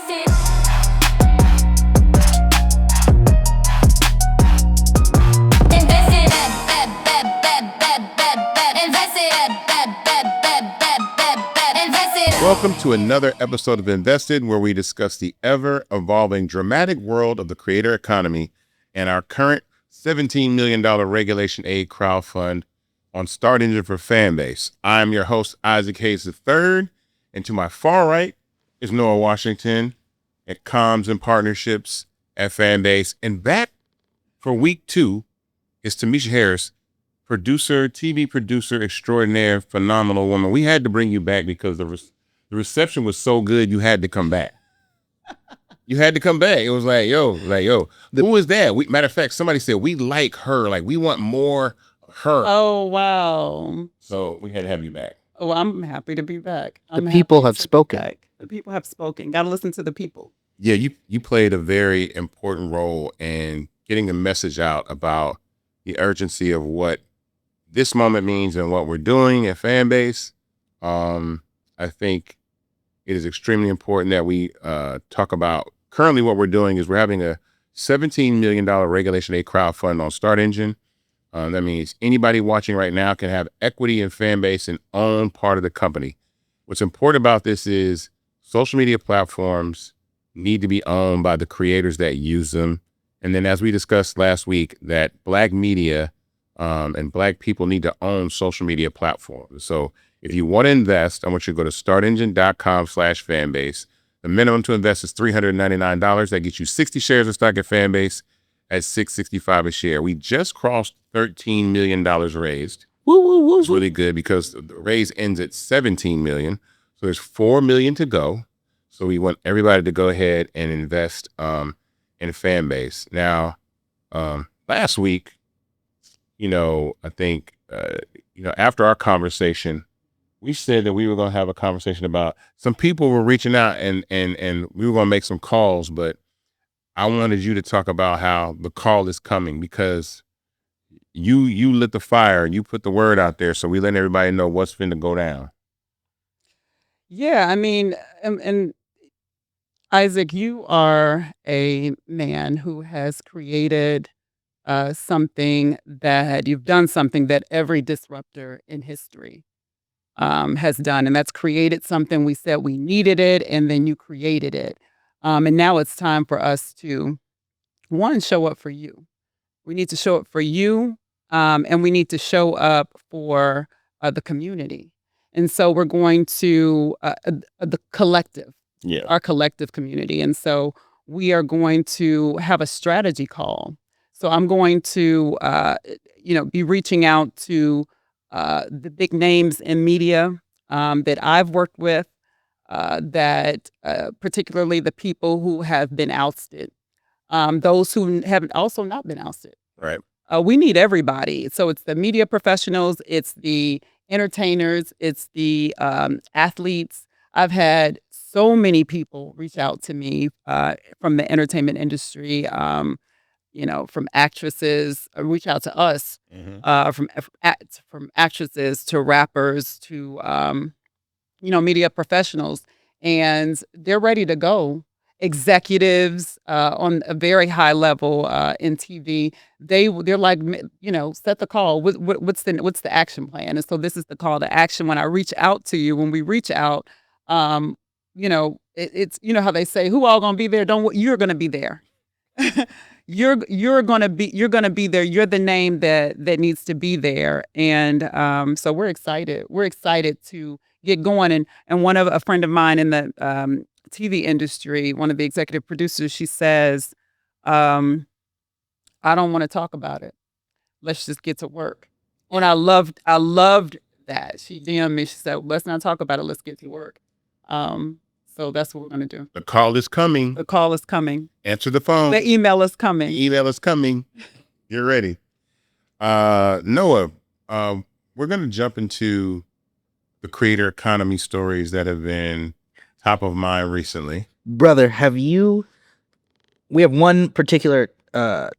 Welcome to another episode of Invested, where we discuss the ever-evolving dramatic world of the creator economy and our current $17 million regulation aid crowdfund on Start Engine for Fanbase. I'm your host, Isaac Hayes III, and to my far right is Noah Washington at Comms and Partnerships at Fanbase. And back for week 2 is Tamisha Harris, TV producer extraordinaire, phenomenal woman. We had to bring you back because the reception was so good, you had to come back. You had to come back. It was like, yo, who is that? Matter of fact, somebody said, we like her. Like, we want more of her. Oh, wow. So we had to have you back. Oh, I'm happy to be back. The people have spoken. The people have spoken. Got to listen to the people. Yeah, you played a very important role in getting a message out about the urgency of what this moment means and what we're doing at Fanbase. I think it is extremely important that we talk about currently what we're doing is we're having a $17 million regulation aid crowdfund on Start Engine. That means anybody watching right now can have equity in Fanbase and own part of the company. What's important about this is social media platforms need to be owned by the creators that use them. And then as we discussed last week, that Black media and Black people need to own social media platforms. So if you want to invest, I want you to go to startengine.com/fanbase. The minimum to invest is $399. That gets you 60 shares of stock at Fanbase at $665 a share. We just crossed $13 million raised. Woo, woo, woo. It's really good because the raise ends at $17 million. So there's $4 million to go. So we want everybody to go ahead and invest in Fanbase. Now, last week, I think, after our conversation, we said that we were going to have a conversation about some people were reaching out and we were going to make some calls, but I wanted you to talk about how the call is coming because you lit the fire and you put the word out there. So we let everybody know what's finna go down. Yeah, I mean, and Isaac, you are a man who has created something that you've done something that every disruptor in history has done. And that's created something. We said we needed it, and then you created it. And now it's time for us to, one, show up for you. We need to show up for you, and we need to show up for the community. And so we're going to the collective, our collective community. And so we are going to have a strategy call. So I'm going to, be reaching out to the big names in media that I've worked with, that particularly the people who have been ousted, those who have also not been ousted. Right. We need everybody. So it's the media professionals, it's the entertainers, it's the athletes. I've had so many people reach out to me from the entertainment industry, from actresses, reach out to us, from actresses to rappers to, media professionals, and they're ready to go. Executives on a very high level in TV, they're like, set the call. What's the action plan? And so this is the call to action. When I reach out to you, when we reach out, it's how they say, who all gonna be there? You're gonna be there. You're gonna be there. You're the name that needs to be there. And so we're excited. We're excited to get going. And a friend of mine in the TV industry, one of the executive producers, she says, I don't want to talk about it. Let's just get to work. And I loved that. She DM'd me. She said, let's not talk about it. Let's get to work. So that's what we're going to do. The call is coming. The call is coming. Answer the phone. The email is coming. The email is coming. Get ready. Noah, we're going to jump into the creator economy stories that have been top of mind recently. Brother, we have one particular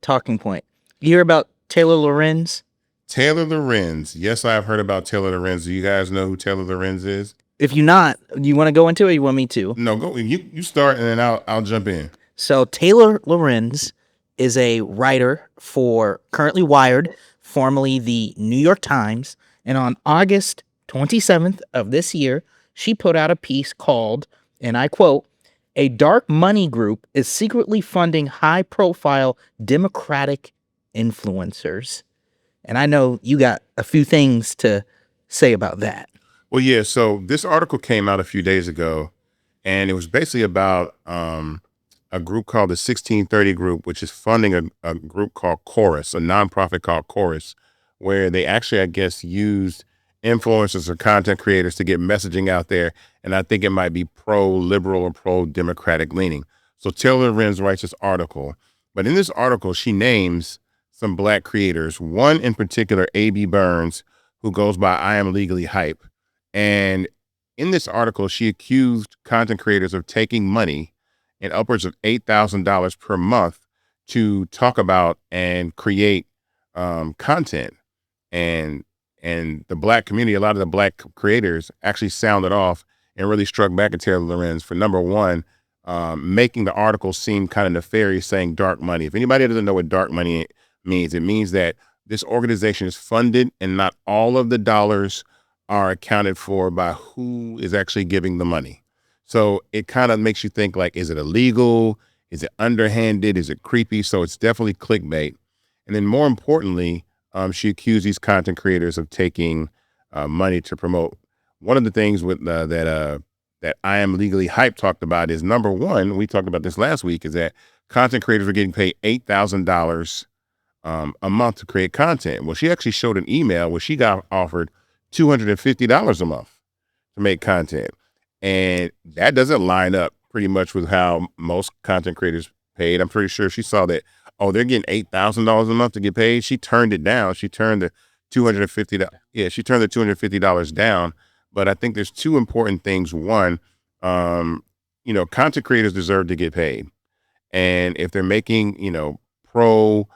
talking point. You hear about Taylor Lorenz? Taylor Lorenz. Yes, I've heard about Taylor Lorenz. Do you guys know who Taylor Lorenz is? If you not, you want to go into it? Or you want me to? No, go. You start, and then I'll jump in. So Taylor Lorenz is a writer for currently Wired, formerly the New York Times, and on August 27th of this year, she put out a piece called, and I quote, "A dark money group is secretly funding high-profile Democratic influencers." And I know you got a few things to say about that. Well, yeah. So this article came out a few days ago, and it was basically about a group called the 1630 Group, which is funding a group called Chorus, a nonprofit called Chorus, where they actually, I guess, used influencers or content creators to get messaging out there. And I think it might be pro-liberal or pro-democratic leaning. So Taylor Lorenz writes this article, but in this article, she names some Black creators, one in particular, A.B. Burns, who goes by I Am Legally Hype. And in this article, she accused content creators of taking money in upwards of $8,000 per month to talk about and create content. And the Black community, a lot of the Black creators actually sounded off and really struck back at Taylor Lorenz for, number one, making the article seem kind of nefarious, saying dark money. If anybody doesn't know what dark money means, it means that this organization is funded and not all of the dollars are accounted for by who is actually giving the money. So it kind of makes you think, like, is it illegal? Is it underhanded? Is it creepy? So it's definitely clickbait. And then more importantly, she accused these content creators of taking money to promote. One of the things with that I Am Legally Hype talked about is, number one, we talked about this last week, is that content creators were getting paid $8,000 a month to create content. Well, she actually showed an email where she got offered $250 a month to make content. And that doesn't line up pretty much with how most content creators paid. I'm pretty sure she saw that, oh, they're getting $8,000 a month to get paid. She turned it down. She turned the $250 down. But I think there's two important things. One, content creators deserve to get paid. And if they're making, pro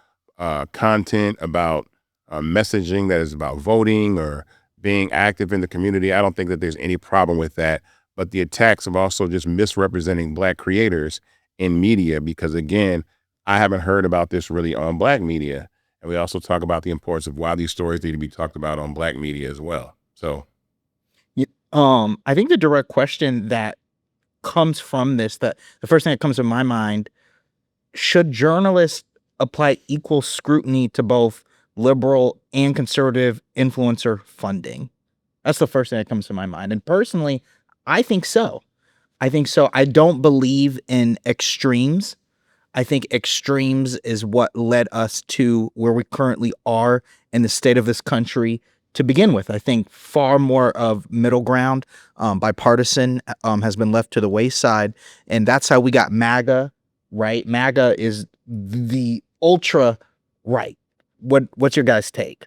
content about messaging that is about voting or being active in the community, I don't think that there's any problem with that. But the attacks of also just misrepresenting Black creators in media, because again, I haven't heard about this really on Black media. And we also talk about the importance of why these stories need to be talked about on Black media as well. So, I think the direct question that comes from this, that the first thing that comes to my mind, should journalists apply equal scrutiny to both liberal and conservative influencer funding? That's the first thing that comes to my mind. And personally, I think so. I don't believe in extremes. I think extremes is what led us to where we currently are in the state of this country to begin with. I think far more of middle ground, bipartisan, has been left to the wayside. And that's how we got MAGA, right? MAGA is the ultra right. What's your guys' take?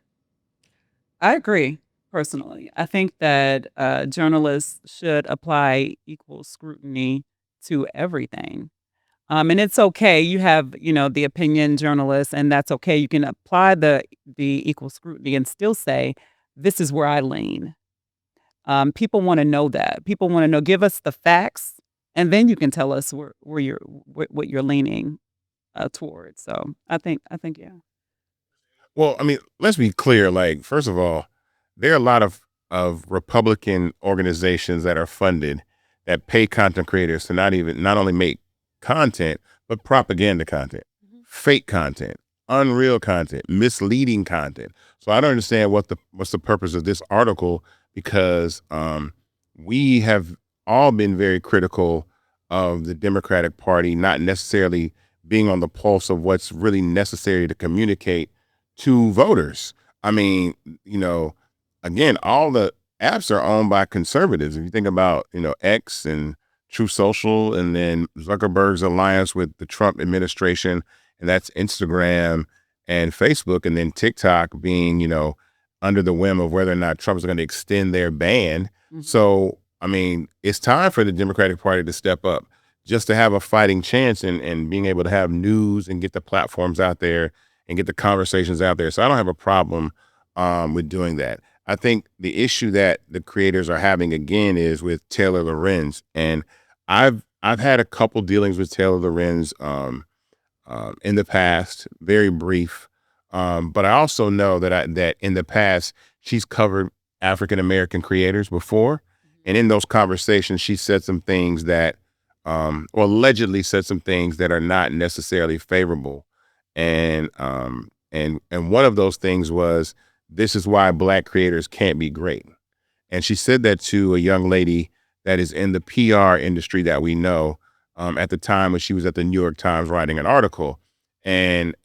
I agree personally. I think that journalists should apply equal scrutiny to everything. And it's okay. You have, the opinion journalists, and that's okay. You can apply the equal scrutiny and still say, this is where I lean. People want to know that. People want to know, give us the facts, and then you can tell us what you're leaning towards. So I think, yeah. well, I mean, let's be clear. Like, first of all, there are a lot of Republican organizations that are funded that pay content creators to not only make content, but propaganda content, fake content, unreal content, misleading content. So I don't understand what's the purpose of this article, because we have all been very critical of the Democratic Party not necessarily being on the pulse of what's really necessary to communicate to voters. I mean, again, all the apps are owned by conservatives. If you think about, X and True Social, and then Zuckerberg's alliance with the Trump administration, and that's Instagram and Facebook, and then TikTok being, under the whim of whether or not Trump is going to extend their ban. So, I mean, it's time for the Democratic Party to step up just to have a fighting chance and being able to have news and get the platforms out there and get the conversations out there. So I don't have a problem with doing that. I think the issue that the creators are having again is with Taylor Lorenz, and I've had a couple dealings with Taylor Lorenz in the past, very brief. But I also know that in the past she's covered African American creators before, and in those conversations she said some things that, or allegedly said some things that are not necessarily favorable, and one of those things was, "This is why Black creators can't be great." And she said that to a young lady that is in the PR industry that we know, at the time when she was at the New York Times writing an article. And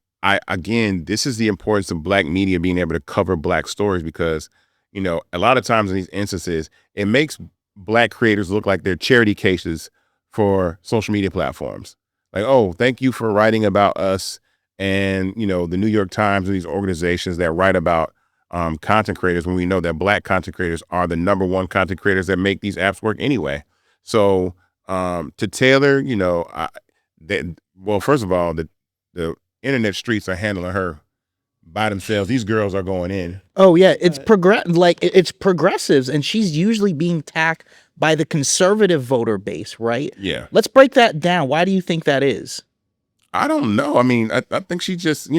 again, this is the importance of Black media being able to cover Black stories, because, a lot of times in these instances, it makes Black creators look like they're charity cases for social media platforms. Like, oh, thank you for writing about us. And, the New York Times and these organizations that write about content creators, when we know that Black content creators are the number one content creators that make these apps work anyway. So to Taylor, well, first of all, the internet streets are handling her by themselves. These girls are going in. Oh yeah, it's it's progressives, and she's usually being attacked by the conservative voter base, right? Yeah. Let's break that down. Why do you think that is? I don't know. I mean, I think she just,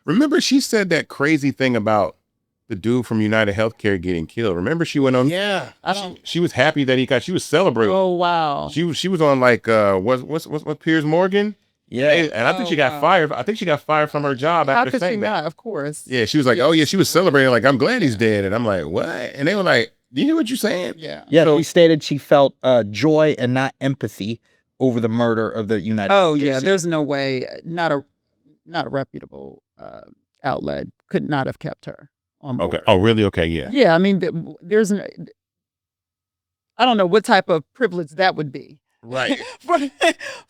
remember she said that crazy thing about the dude from United Healthcare getting killed. Remember she went on. Yeah. She was happy that she was celebrating. Oh wow. She was on like what Piers Morgan. Yeah. And I think she got fired. I think she got fired from her job How after could she saying that. not? Of course. Yeah, she was like, "Oh yeah," she was celebrating like, "I'm glad he's dead," and I'm like, "What?" And they were like, "Do you hear what you're saying?" Yeah. Yeah. She stated she felt joy and not empathy over the murder of the United Oh States. yeah. There's no way. Not a reputable outlet could not have kept her on board. Okay. Oh, really? Okay. Yeah. Yeah. I mean, there's. I don't know what type of privilege that would be. Right.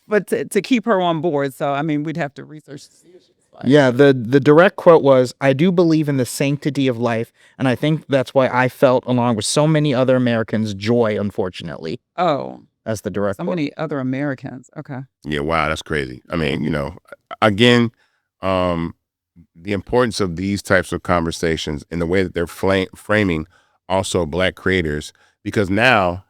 but to keep her on board. So I mean, we'd have to research to see if she's fine. Yeah, the direct quote was, "I do believe in the sanctity of life, and I think that's why I felt, along with so many other Americans, joy, unfortunately." Oh, That's the direct so quote. many other Americans. Okay. Yeah. Wow. That's crazy. I mean, again, the importance of these types of conversations and the way that they're framing also Black creators, because now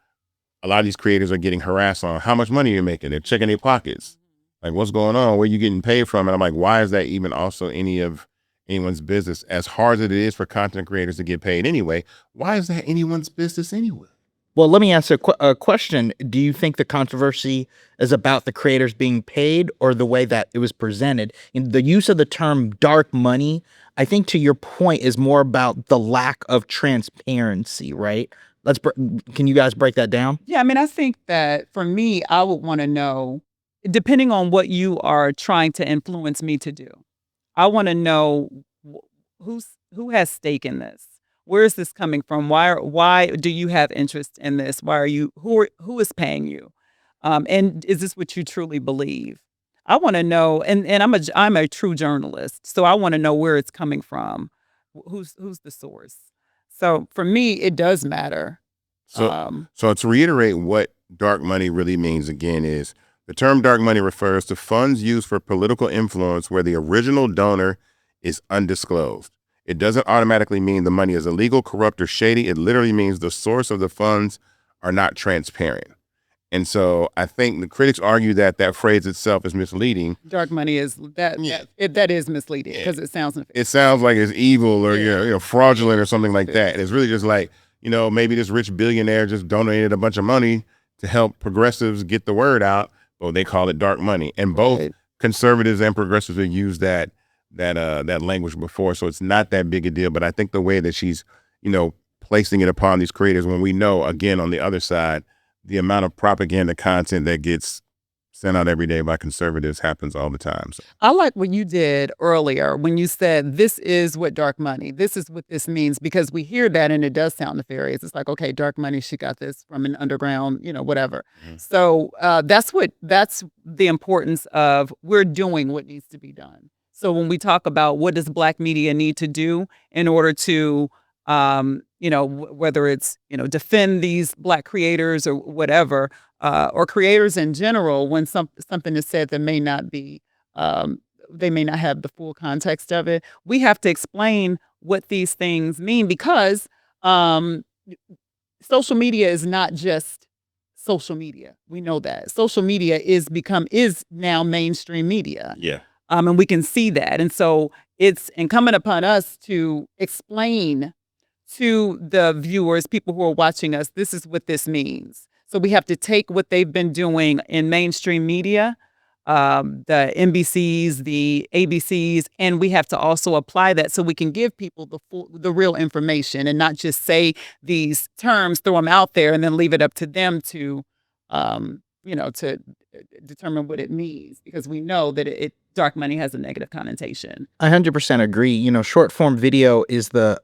a lot of these creators are getting harassed on how much money you're making. They're checking their pockets. Like, what's going on? Where you getting paid from? And I'm like, why is that even also anyone's business? As hard as it is for content creators to get paid anyway, why is that anyone's business anyway? Well, let me ask a question. Do you think the controversy is about the creators being paid or the way that it was presented? In the use of the term dark money, I think to your point is more about the lack of transparency, right? Can you guys break that down? Yeah, I mean, I think that for me, I would want to know, depending on what you are trying to influence me to do, I want to know who has stake in this. Where is this coming from? Why do you have interest in this? Why are you who is paying you? And is this what you truly believe? I want to know, and I'm a true journalist, so I want to know where it's coming from. Who's the source? So for me, it does matter. So to reiterate what dark money really means again is, the term dark money refers to funds used for political influence where the original donor is undisclosed. It doesn't automatically mean the money is illegal, corrupt, or shady. It literally means the source of the funds are not transparent. And so I think the critics argue that phrase itself is misleading. Dark money is that that is misleading because it sounds nefarious. It sounds like it's evil or fraudulent or something like that. And it's really just like, maybe this rich billionaire just donated a bunch of money to help progressives get the word out. Well, they call it dark money. And both conservatives and progressives have used that language before. So it's not that big a deal. But I think the way that she's, placing it upon these creators, when we know, again, on the other side, the amount of propaganda content that gets sent out every day by conservatives happens all the time. So. I like what you did earlier when you said, this is what dark money, this is what this means, because we hear that and it does sound nefarious. It's like, okay, dark money, she got this from an underground, whatever. Mm-hmm. So that's the importance of we're doing what needs to be done. So when we talk about what does Black media need to do in order to, whether it's, defend these Black creators or whatever, or creators in general, when something is said that may not be, they may not have the full context of it, we have to explain what these things mean, because um, social media is not just social media. We know that social media is now mainstream media. Yeah. And we can see that. And so it's incumbent upon us to explain to the viewers, people who are watching us, this is what this means. So we have to take what they've been doing in mainstream media, the NBCs, the ABCs, and we have to also apply that so we can give people the real information and not just say these terms, throw them out there, and then leave it up to them to, to determine what it means, because we know that dark money has a negative connotation. I 100% agree. Short form video is the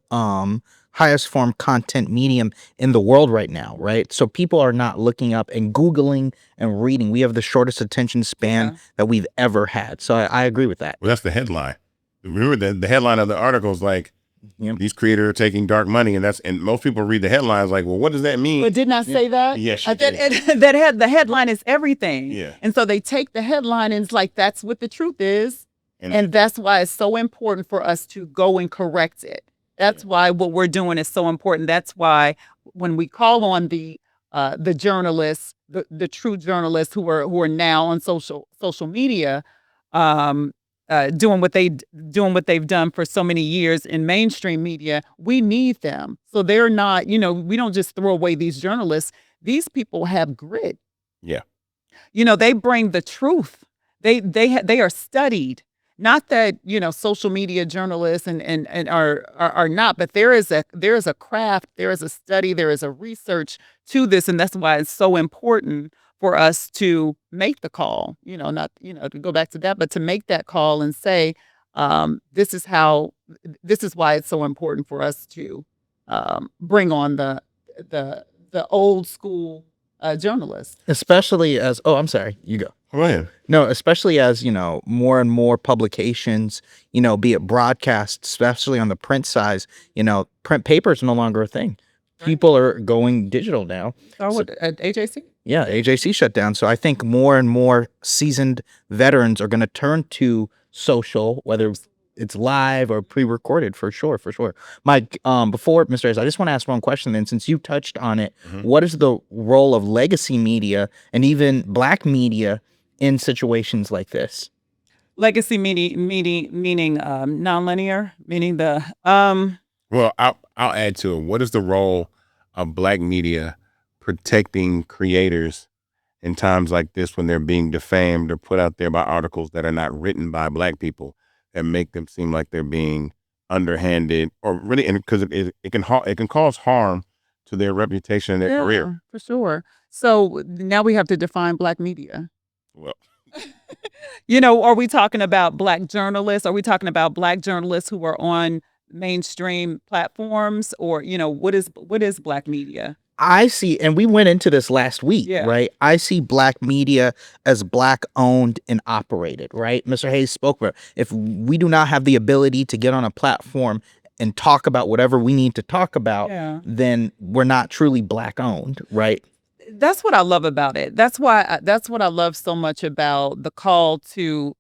highest form content medium in the world right now, right? So people are not looking up and Googling and reading. We have the shortest attention span that we've ever had. So I agree with that. Well, that's the headline. Remember the headline of the article is like, these creators are taking dark money, and most people read the headlines like, well, what does that mean? But didn't I say that? Yes, the headline is everything. Yeah. And so they take the headline and it's like, that's what the truth is. And that's why it's so important for us to go and correct it. That's why what we're doing is so important. That's why when we call on the journalists, the true journalists who are now on social media, doing what they've done for so many years in mainstream media, we need them. So they're not, we don't just throw away these journalists. These people have grit. Yeah. They bring the truth. They are studied. Not that, social media journalists and are not, but there is a craft, there is a study, there is a research to this, and that's why it's so important for us to make the call. Not to go back to that, but to make that call and say, this is why it's so important for us to bring on the old school journalists, especially as I'm sorry, you go. Go ahead. No, especially as, more and more publications, be it broadcast, especially on the print size, print paper is no longer a thing. Right. People are going digital now. At AJC? Yeah, AJC shut down. So I think more and more seasoned veterans are going to turn to social, whether it's live or pre-recorded, for sure. Mike, before Mr. Hayes, I just want to ask one question then, since you touched on it. What is the role of legacy media and even Black media in situations like this? Legacy meaning nonlinear, meaning the Well, I'll add to it. What is the role of Black media protecting creators in times like this when they're being defamed or put out there by articles that are not written by Black people that make them seem like they're being underhanded, or really, because it can cause harm to their reputation and their career? For sure. So now we have to define Black media. Well, are we talking about Black journalists? Are we talking about Black journalists who are on mainstream platforms, or what is Black media? I see, and we went into this last week, right? I see Black media as Black owned and operated, right? Mr. Hayes spoke about, if we do not have the ability to get on a platform and talk about whatever we need to talk about, then we're not truly Black owned, right? That's what I love about it. That's what I love so much about the call to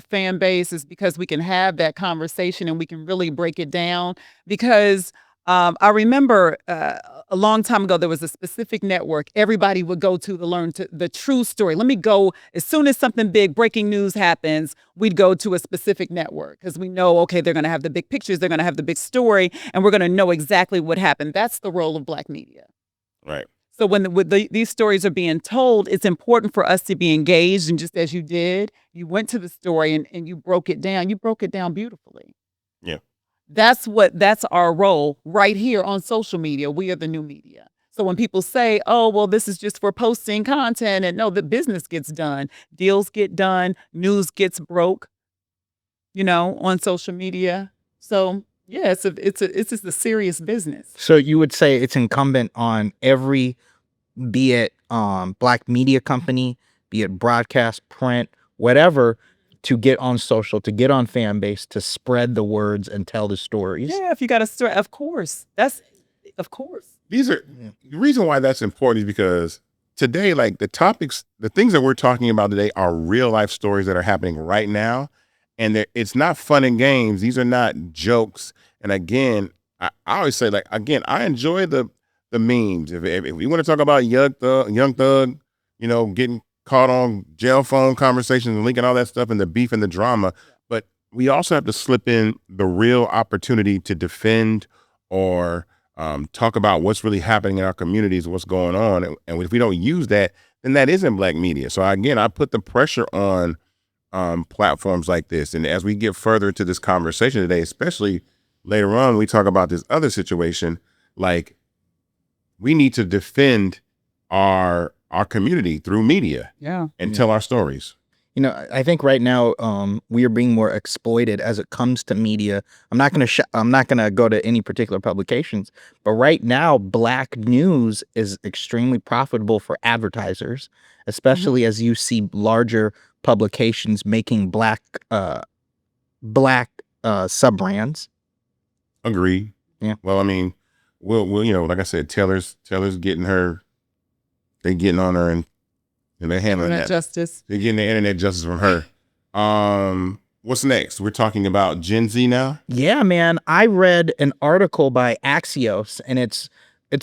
fan base, is because we can have that conversation and we can really break it down. Because I remember a long time ago, there was a specific network everybody would go to learn the true story. Let me go, as soon as something big, breaking news happens, we'd go to a specific network because we know, okay, they're going to have the big pictures, they're going to have the big story, and we're going to know exactly what happened. That's the role of Black media. Right. So when these stories are being told, it's important for us to be engaged. And just as you did, you went to the story and you broke it down. You broke it down beautifully. Yeah. That's our role right here on social media. We are the new media. So when people say, oh, well, this is just for posting content, and no, the business gets done, deals get done, news gets broke, on social media. So yeah, it's just a serious business. So you would say it's incumbent on every, be it Black media company, be it broadcast, print, whatever, to get on social, to get on fan base, to spread the words and tell the stories. Yeah, if you got a story, of course. Of course. The reason why that's important is because today, like the things that we're talking about today are real life stories that are happening right now. And it's not fun and games. These are not jokes. And again, I always say, like, again, I enjoy the memes. If you want to talk about young thug, getting caught on jail phone conversations and linking all that stuff and the beef and the drama, but we also have to slip in the real opportunity to defend or talk about what's really happening in our communities, what's going on, and if we don't use that, then that isn't Black media. So again, I put the pressure on platforms like this, and as we get further into this conversation today, especially later on, we talk about this other situation, like we need to defend our community through media and tell our stories. I think right now we are being more exploited as it comes to media. I'm not gonna go to any particular publications, but right now Black news is extremely profitable for advertisers, especially as you see larger publications making Black sub brands. Agreed. Yeah. Well, I mean, we'll like I said, Taylor's getting on her and they're handling Internet that. justice. They're getting the internet justice from her. What's next? We're talking about Gen Z now? Yeah, man. I read an article by Axios, and it's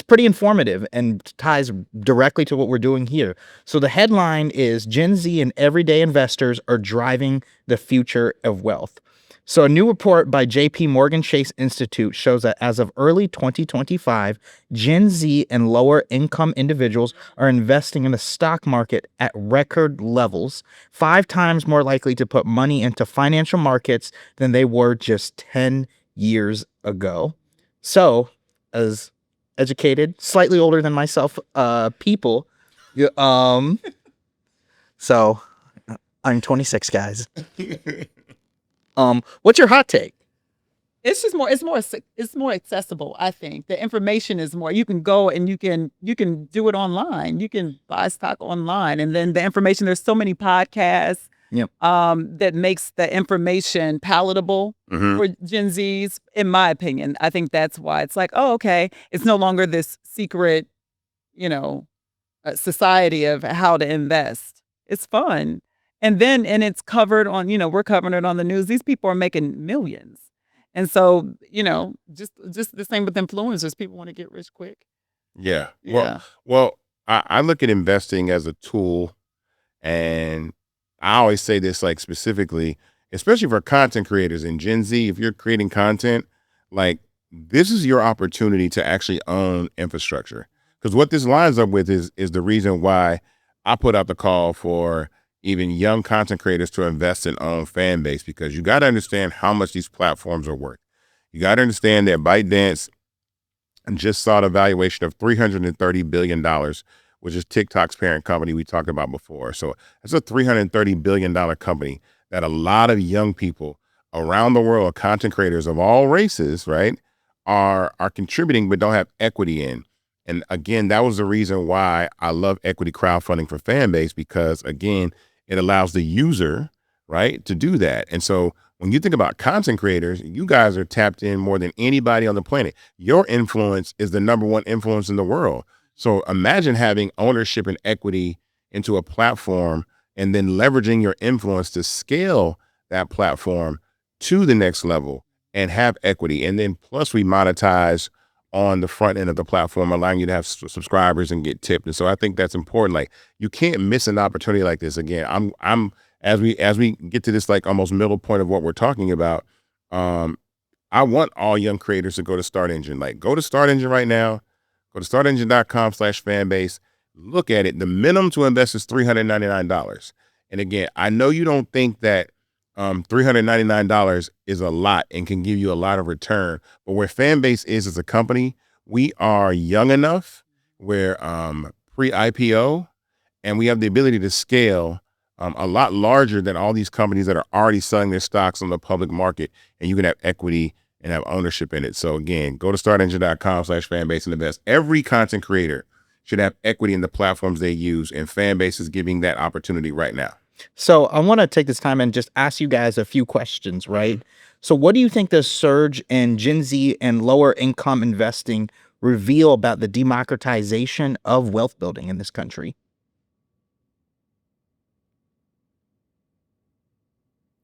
pretty informative and ties directly to what we're doing here. So the headline is Gen Z and everyday investors are driving the future of wealth. So a new report by JP Morgan Chase Institute shows that as of early 2025, Gen Z and lower income individuals are investing in the stock market at record levels, 5 times more likely to put money into financial markets than they were just 10 years ago. So, as educated, slightly older than myself, people, so I'm 26, guys. What's your hot take? It's just it's more accessible. I think the information is more. You can go and you can do it online. You can buy stock online, and then the information. There's so many podcasts. Yep. That makes the information palatable for Gen Zs. In my opinion, I think that's why it's like, oh, okay, it's no longer this secret, society of how to invest. It's fun. And it's covered on, we're covering it on the news. These people are making millions. And so, just the same with influencers. People want to get rich quick. Yeah. Yeah. Well, I look at investing as a tool, and I always say this, like, specifically, especially for content creators in Gen Z, if you're creating content, like, this is your opportunity to actually own infrastructure. Because what this lines up with is the reason why I put out the call for even young content creators to invest in own fan base, because you got to understand how much these platforms are worth. You got to understand that ByteDance just saw the valuation of $330 billion, which is TikTok's parent company we talked about before. So it's a $330 billion company that a lot of young people around the world, content creators of all races, right, are contributing but don't have equity in. And again, that was the reason why I love equity crowdfunding for fan base, because again, it allows the user, right, to do that. And so when you think about content creators, you guys are tapped in more than anybody on the planet. Your influence is the number one influence in the world. So imagine having ownership and equity into a platform and then leveraging your influence to scale that platform to the next level and have equity. And then plus we monetize on the front end of the platform, allowing you to have subscribers and get tipped. And so I think that's important. Like, you can't miss an opportunity like this. Again, I'm as we get to this, like, almost middle point of what we're talking about, I want all young creators to go to Start Engine. Like, go to Start Engine right now. Go to startengine.com/fanbase. Look at it. The minimum to invest is $399. And again, I know you don't think that $399 is a lot and can give you a lot of return, but where Fanbase is as a company, we are young enough, we're pre-IPO, and we have the ability to scale a lot larger than all these companies that are already selling their stocks on the public market, and you can have equity and have ownership in it. So again, go to startengine.com/fanbase and invest. Every content creator should have equity in the platforms they use, and Fanbase is giving that opportunity right now. So I want to take this time and just ask you guys a few questions, right? So what do you think the surge in Gen Z and lower income investing reveal about the democratization of wealth building in this country?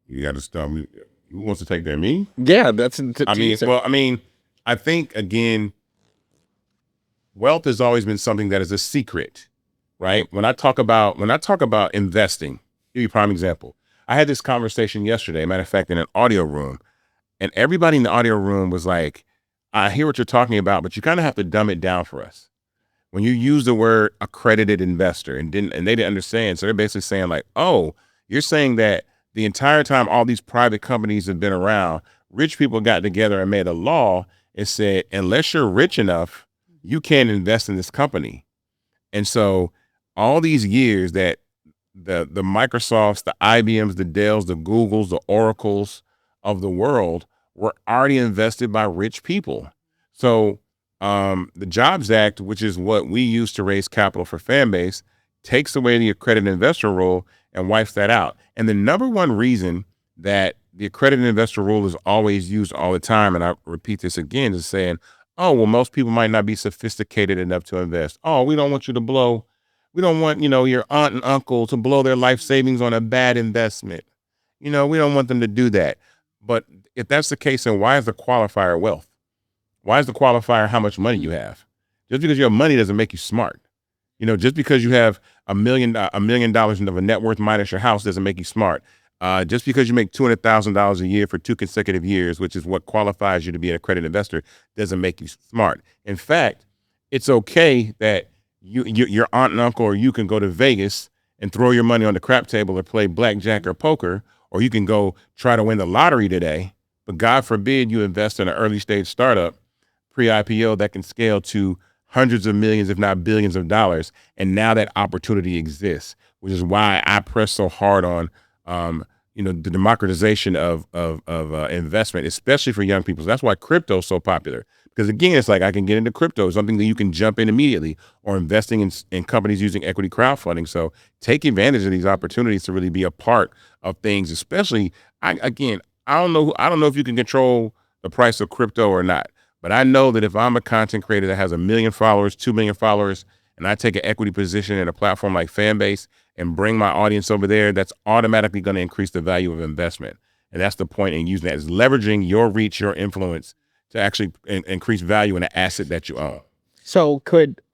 You got to start. Who wants to take that? Me? Yeah, that's. I mean, I think, again, wealth has always been something that is a secret, right? When I talk about investing, give you a prime example. I had this conversation yesterday, matter of fact, in an audio room, and everybody in the audio room was like, I hear what you're talking about, but you kind of have to dumb it down for us. When you use the word accredited investor and they didn't understand. So they're basically saying like, oh, you're saying that the entire time all these private companies have been around, rich people got together and made a law and said, unless you're rich enough, you can't invest in this company. And so all these years that the Microsofts, the IBMs, the Dells, the Googles, the Oracles of the world were already invested by rich people. So the Jobs Act, which is what we use to raise capital for Fanbase, takes away the accredited investor rule and wipes that out. And the number one reason that the accredited investor rule is always used all the time, and I repeat this again, is saying, oh, well, most people might not be sophisticated enough to invest. Oh, we don't want your aunt and uncle to blow their life savings on a bad investment. We don't want them to do that. But if that's the case, then why is the qualifier wealth? Why is the qualifier how much money you have? Just because you have money doesn't make you smart. Just because you have $1 million of a net worth minus your house doesn't make you smart. Just because you make $200,000 a year for 2 consecutive years, which is what qualifies you to be an accredited investor, doesn't make you smart. In fact, it's okay that your aunt and uncle or you can go to Vegas and throw your money on the crap table or play blackjack or poker, or you can go try to win the lottery today. But God forbid you invest in an early stage startup pre-IPO that can scale to hundreds of millions, if not billions of dollars. And now that opportunity exists, which is why I press so hard on, the democratization of investment, especially for young people. So that's why crypto is so popular. Because again, it's like I can get into crypto, something that you can jump in immediately, or investing in companies using equity crowdfunding. So take advantage of these opportunities to really be a part of things, especially, I don't know if you can control the price of crypto or not. But I know that if I'm a content creator that has 1 million followers, 2 million followers, and I take an equity position in a platform like Fanbase and bring my audience over there, that's automatically going to increase the value of investment. And that's the point in using that, is leveraging your reach, your influence to actually increase value in an asset that you own. So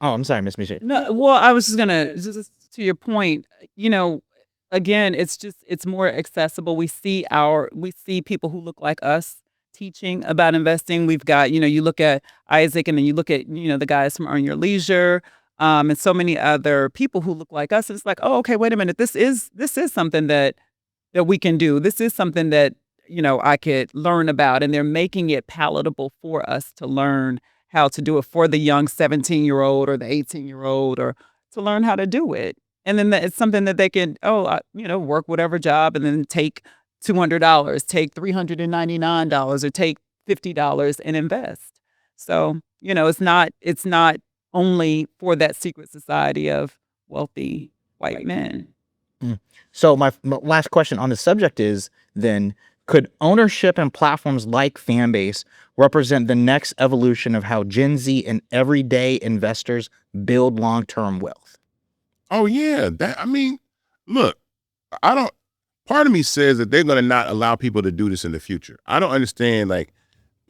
I'm sorry, Miss Misha. No, well, I was just gonna, just to your point, again, it's more accessible. We see people who look like us teaching about investing. We've got, you look at Isaac, and then you look at, the guys from Earn Your Leisure, and so many other people who look like us. It's like, oh, okay, wait a minute. This is something that we can do. This is something that, I could learn about, and they're making it palatable for us to learn how to do it, for the young 17-year-old or the 18-year-old, or to learn how to do it. And then it's something that they can, work whatever job and then take $200, take $399, or take $50 and invest. So, it's not only for that secret society of wealthy white men. So my last question on the subject is then, could ownership and platforms like Fanbase represent the next evolution of how Gen Z and everyday investors build long-term wealth? Oh yeah. Look, part of me says that they're going to not allow people to do this in the future. I don't understand. Like,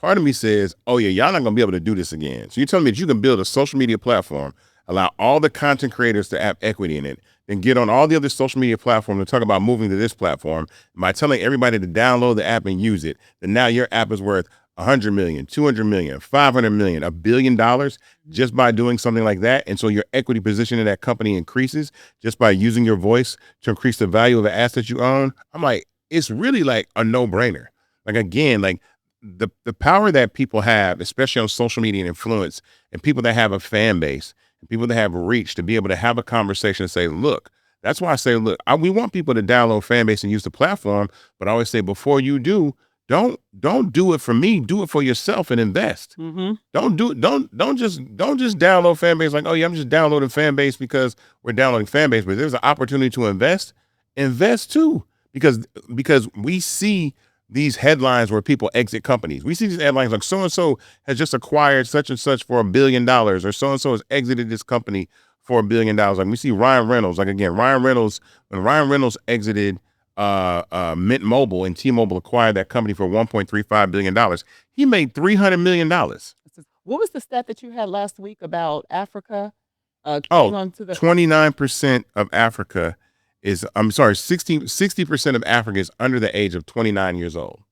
part of me says, oh yeah, y'all not going to be able to do this again. So you're telling me that you can build a social media platform, allow all the content creators to have equity in it, then get on all the other social media platforms and talk about moving to this platform by telling everybody to download the app and use it. Then now your app is worth 100 million, 200 million, 500 million, $1 billion just by doing something like that. And so your equity position in that company increases just by using your voice to increase the value of the asset you own. I'm like, it's really like a no-brainer. Like, again, like the power that people have, especially on social media and influence, and people that have a fan base, and people that have reach, to be able to have a conversation and say, look, that's why I say, look, we want people to download Fanbase and use the platform, but I always say, before you do, don't do it for me. Do it for yourself and invest. Mm-hmm. Don't just download Fanbase like, oh yeah, I'm just downloading Fanbase because we're downloading Fanbase. But there's an opportunity to invest too, because we see these headlines where people exit companies. We see these headlines like so and so has just acquired such and such for $1 billion, or so and so has exited this company for $1 billion. Like we see Ryan Reynolds. Like, again, when Ryan Reynolds exited Mint Mobile and T-Mobile acquired that company for $1.35 billion. He made $300 million. What was the stat that you had last week about Africa? Oh, On to the 29% of Africa is, I'm sorry, 60% of Africa is under the age of 29 years old.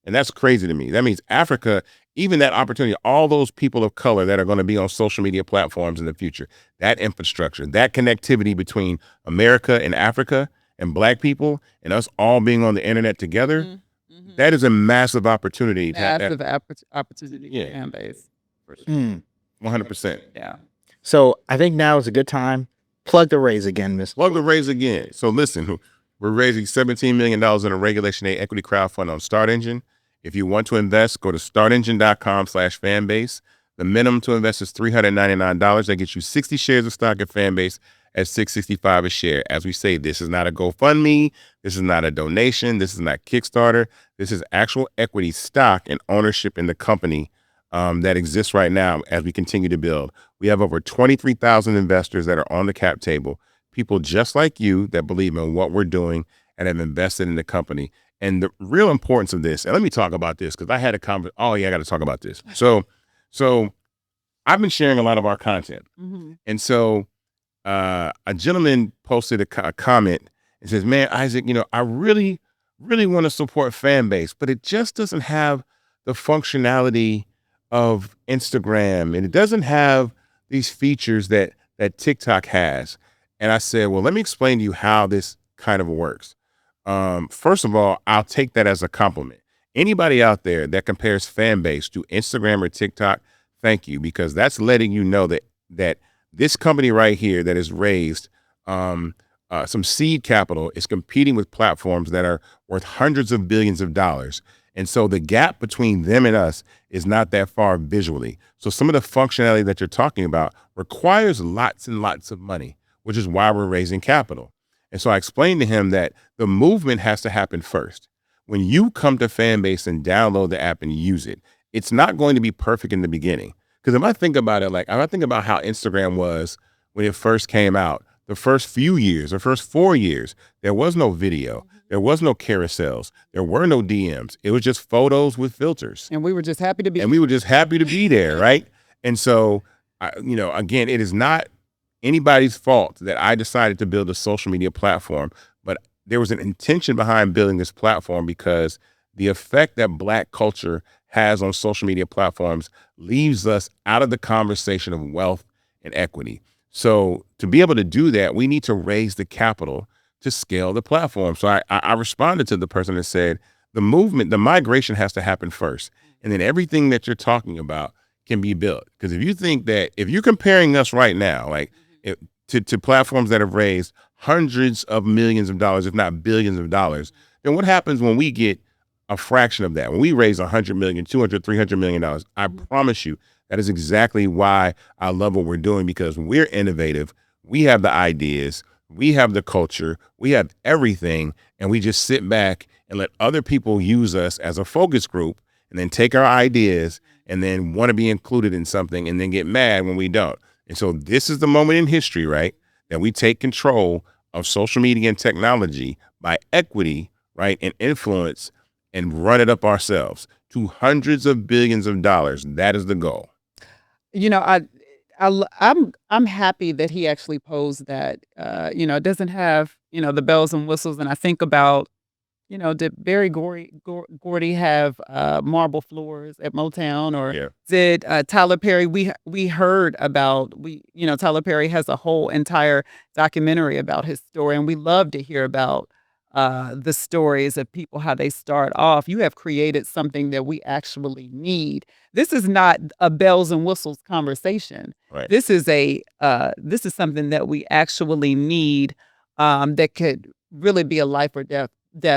And that's crazy to me. That means Africa, even that opportunity, all those people of color that are going to be on social media platforms in the future, that infrastructure, that connectivity between America and Africa and Black people and us all being on the internet together, that is a massive opportunity. massive opportunity Yeah. fan base. For sure. 100%. Yeah. So I think now is a good time. Plug the raise again, Miss. Plug the raise again. So listen, we're raising $17 million in a Regulation A equity crowdfund on Start Engine. If you want to invest, go to startengine.com/fanbase. The minimum to invest is $399. That gets you 60 shares of stock at Fanbase at $665 a share. As we say, this is not a GoFundMe. This is not a donation. This is not Kickstarter. This is actual equity stock and ownership in the company that exists right now as we continue to build. We have over 23,000 investors that are on the cap table, people just like you that believe in what we're doing and have invested in the company. And the real importance of this, and let me talk about this because I had a comment. Oh yeah, I got to talk about this. So I've been sharing a lot of our content. And so a gentleman posted a comment and says, man, Isaac, I really, really want to support Fanbase, but it just doesn't have the functionality of Instagram and it doesn't have these features that TikTok has. And I said, well, let me explain to you how this kind of works. First of all, I'll take that as a compliment. Anybody out there that compares Fanbase to Instagram or TikTok, thank you, because that's letting you know that this company right here that has raised some seed capital is competing with platforms that are worth hundreds of billions of dollars. And so the gap between them and us is not that far visually. So some of the functionality that you're talking about requires lots and lots of money, which is why we're raising capital. And so I explained to him that the movement has to happen first. When you come to Fanbase and download the app and use it, it's not going to be perfect in the beginning. Because if I think about it, like if I think about how Instagram was when it first came out, the first few years, the first 4 years, there was no video. There was no carousels. There were no DMs. It was just photos with filters. And we were just happy to be. And we were just happy to be there, right? And so, again, it is not anybody's fault that I decided to build a social media platform, but there was an intention behind building this platform because the effect that Black culture has on social media platforms leaves us out of the conversation of wealth and equity. So to be able to do that, we need to raise the capital to scale the platform. So I responded to the person that said, the migration has to happen first. And then everything that you're talking about can be built. Because if you think that, if you're comparing us right now, like to platforms that have raised hundreds of millions of dollars, if not billions of dollars, then what happens when we get a fraction of that? When we raise 100 million, 200, 300 million dollars, I promise you that is exactly why I love what we're doing, because we're innovative. We have the ideas, we have the culture, we have everything, and we just sit back and let other people use us as a focus group and then take our ideas and then want to be included in something and then get mad when we don't. And so this is the moment in history, right, that we take control of social media and technology by equity, right, and influence, and run it up ourselves to hundreds of billions of dollars. That is the goal. I'm happy that he actually posed that. It doesn't have the bells and whistles, and I think about did Barry Gordy have marble floors at Motown, or did Tyler Perry? We heard about Tyler Perry has a whole entire documentary about his story, and we love to hear about the stories of people, how they start off. You have created something that we actually need. This is not a bells and whistles conversation. Right. This is something that we actually need, that could really be a life or death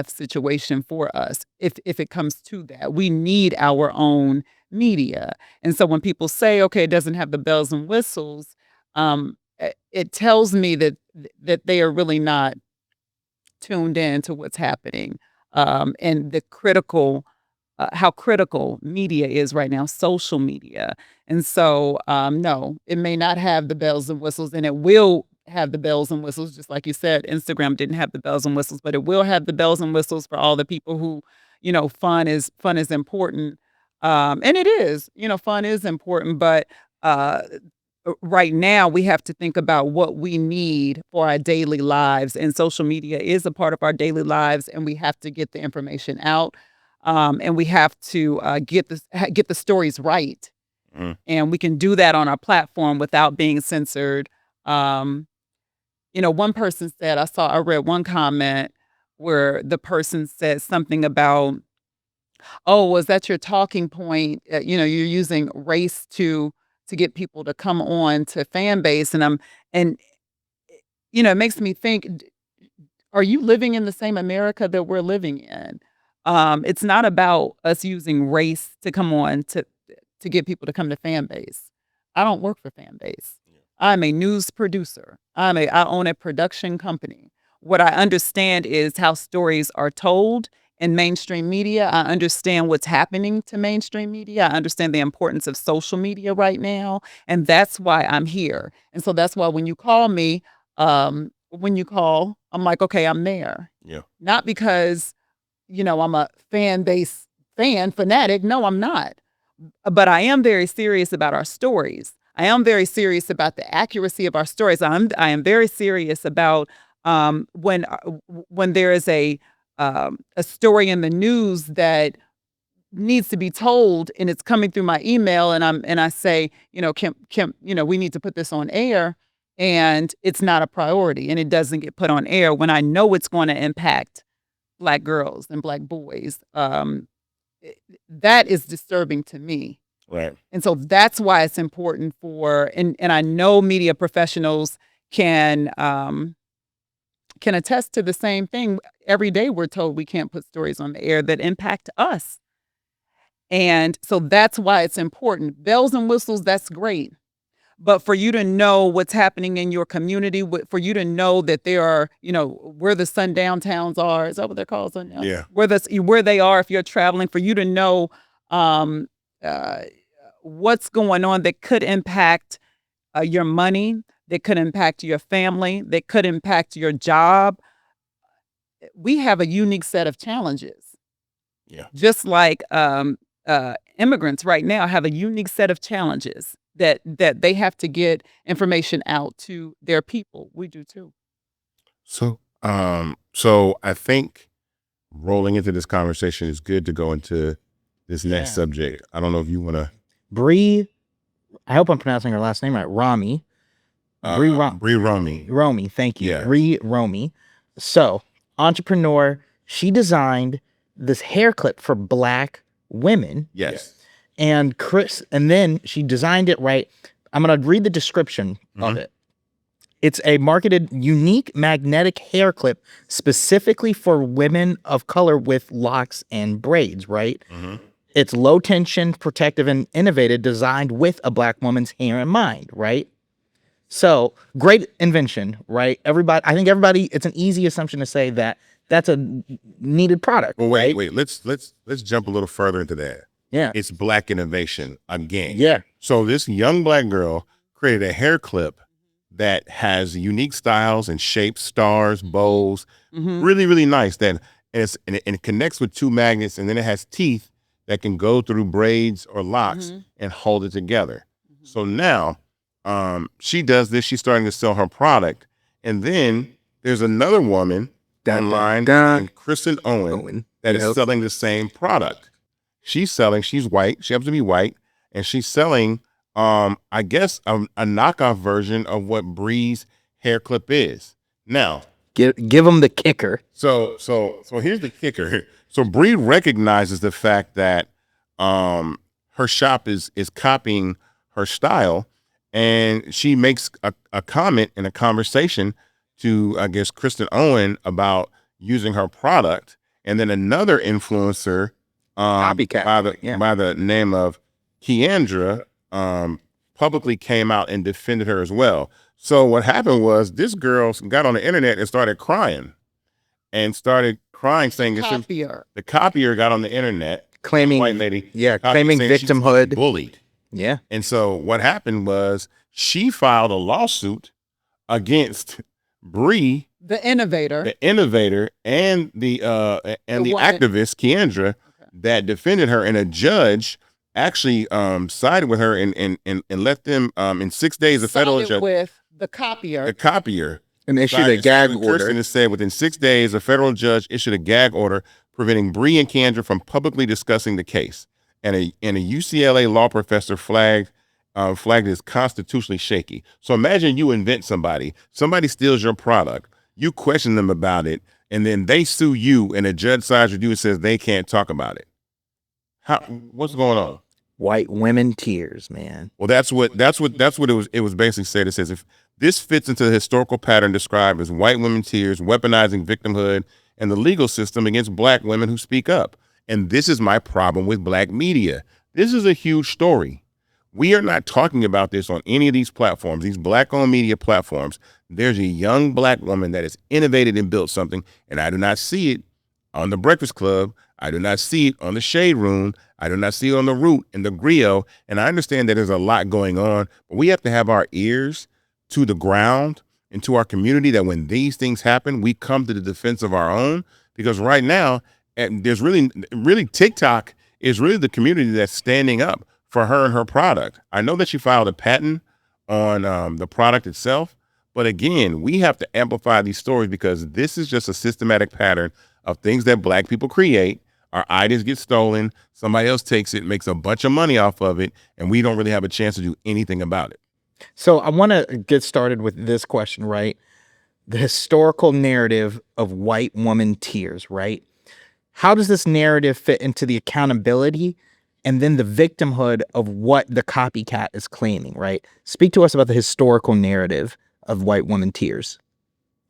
situation for us. If it comes to that, we need our own media. And so when people say, okay, it doesn't have the bells and whistles, it tells me that they are really not tuned in to what's happening, and the how critical media is right now, social media. And so no, it may not have the bells and whistles, and it will have the bells and whistles, just like you said. Instagram didn't have the bells and whistles, but it will have the bells and whistles for all the people who, fun is important. And it is, fun is important, but uh, right now we have to think about what we need for our daily lives, and social media is a part of our daily lives, and we have to get the information out, and we have to get the stories right, and we can do that on our platform without being censored. Um, one person said, I read one comment where the person said something about, oh, was that your talking point? You're using race to get people to come on to fan base, and it makes me think, are you living in the same America that we're living in? It's not about us using race to come on to get people to come to fan base. I don't work for fan base. I'm a news producer. I own a production company. What I understand is how stories are told in mainstream media. I understand what's happening to mainstream media. I understand the importance of social media right now, and that's why I'm here. And so that's why when you call me, I'm like, okay, I'm there. Yeah. Not because, I'm a fan base fanatic. No, I'm not. But I am very serious about our stories. I am very serious about the accuracy of our stories. I am very serious about when there is a story in the news that needs to be told, and it's coming through my email, and I say, Kim, we need to put this on air, and it's not a priority, and it doesn't get put on air when I know it's going to impact Black girls and Black boys. That is disturbing to me. Right. And so that's why it's important and I know media professionals can attest to the same thing. Every day we're told we can't put stories on the air that impact us. And so that's why it's important. Bells and whistles, that's great. But for you to know what's happening in your community, for you to know that there are, where the sundown towns are, is that what they're called? Sundown? Yeah. Where they are if you're traveling, for you to know what's going on that could impact your money, that could impact your family, that could impact your job. We have a unique set of challenges. Yeah. Just like immigrants right now have a unique set of challenges that they have to get information out to their people. We do too. So I think rolling into this conversation is good to go into this next subject. I don't know if you want to. Bree, I hope I'm pronouncing her last name right. Rami. Bree Romy. Romy, thank you. Yeah. Bree Romy. So, entrepreneur, she designed this hair clip for Black women. Yes. And then she designed it right. I'm going to read the description of it. It's a marketed unique magnetic hair clip specifically for women of color with locks and braids, right? It's low tension, protective, and innovative, designed with a Black woman's hair in mind, right? So, great invention, right? I think everybody, it's an easy assumption to say that that's a needed product. Well, wait. Let's jump a little further into that. Yeah. It's Black innovation again. Yeah. So this young Black girl created a hair clip that has unique styles and shapes, stars, bows, really, really nice. And it connects with two magnets, and then it has teeth that can go through braids or locks and hold it together. So now she does this. She's starting to sell her product. And then there's another woman online named Kristen Owen that is selling the same product. She's white. She happens to be white. And she's selling, I guess, a knockoff version of what Bree's hair clip is. Now, give them the kicker. So here's the kicker. So Bree recognizes the fact that her shop is copying her style, and she makes a comment in a conversation to, I guess, Kristen Owen about using her product, and then another influencer copycat by the name of Keandra publicly came out and defended her as well. So what happened was this girl got on the internet and started crying saying the copier got on the internet claiming white lady claiming victimhood, bullied. Yeah. And so what happened was she filed a lawsuit against Bree, the innovator, and the activist Keandra that defended her, and a judge actually sided with her and let them in 6 days a federal judge with the copier and issued a gag order. And said within 6 days a federal judge issued a gag order preventing Bree and Keandra from publicly discussing the case, and a UCLA law professor flagged as constitutionally shaky. So imagine you invent somebody steals your product, you question them about it, and then they sue you, and a judge sides with you and says they can't talk about it. What's going on? White women tears, man. Well, that's what it was basically said. It says if this fits into the historical pattern described as white women tears, weaponizing victimhood and the legal system against black women who speak up. And this is my problem with black media. This is a huge story. We are not talking about this on any of these platforms, these black-owned media platforms. There's a young black woman that has innovated and built something, and I do not see it on The Breakfast Club. I do not see it on The Shade Room. I do not see it on The Root and The Griot. And I understand that there's a lot going on, but we have to have our ears to the ground and to our community, that when these things happen, we come to the defense of our own. Because right now, there's really TikTok is really the community that's standing up for her and her product. I know that she filed a patent on the product itself, but again, we have to amplify these stories, because this is just a systematic pattern of things that black people create. Our ideas get stolen, somebody else takes it, makes a bunch of money off of it, and we don't really have a chance to do anything about it. So I want to get started with this question, right? The historical narrative of white woman tears, right? How does this narrative fit into the accountability and then the victimhood of what the copycat is claiming, right? Speak to us about the historical narrative of white woman tears.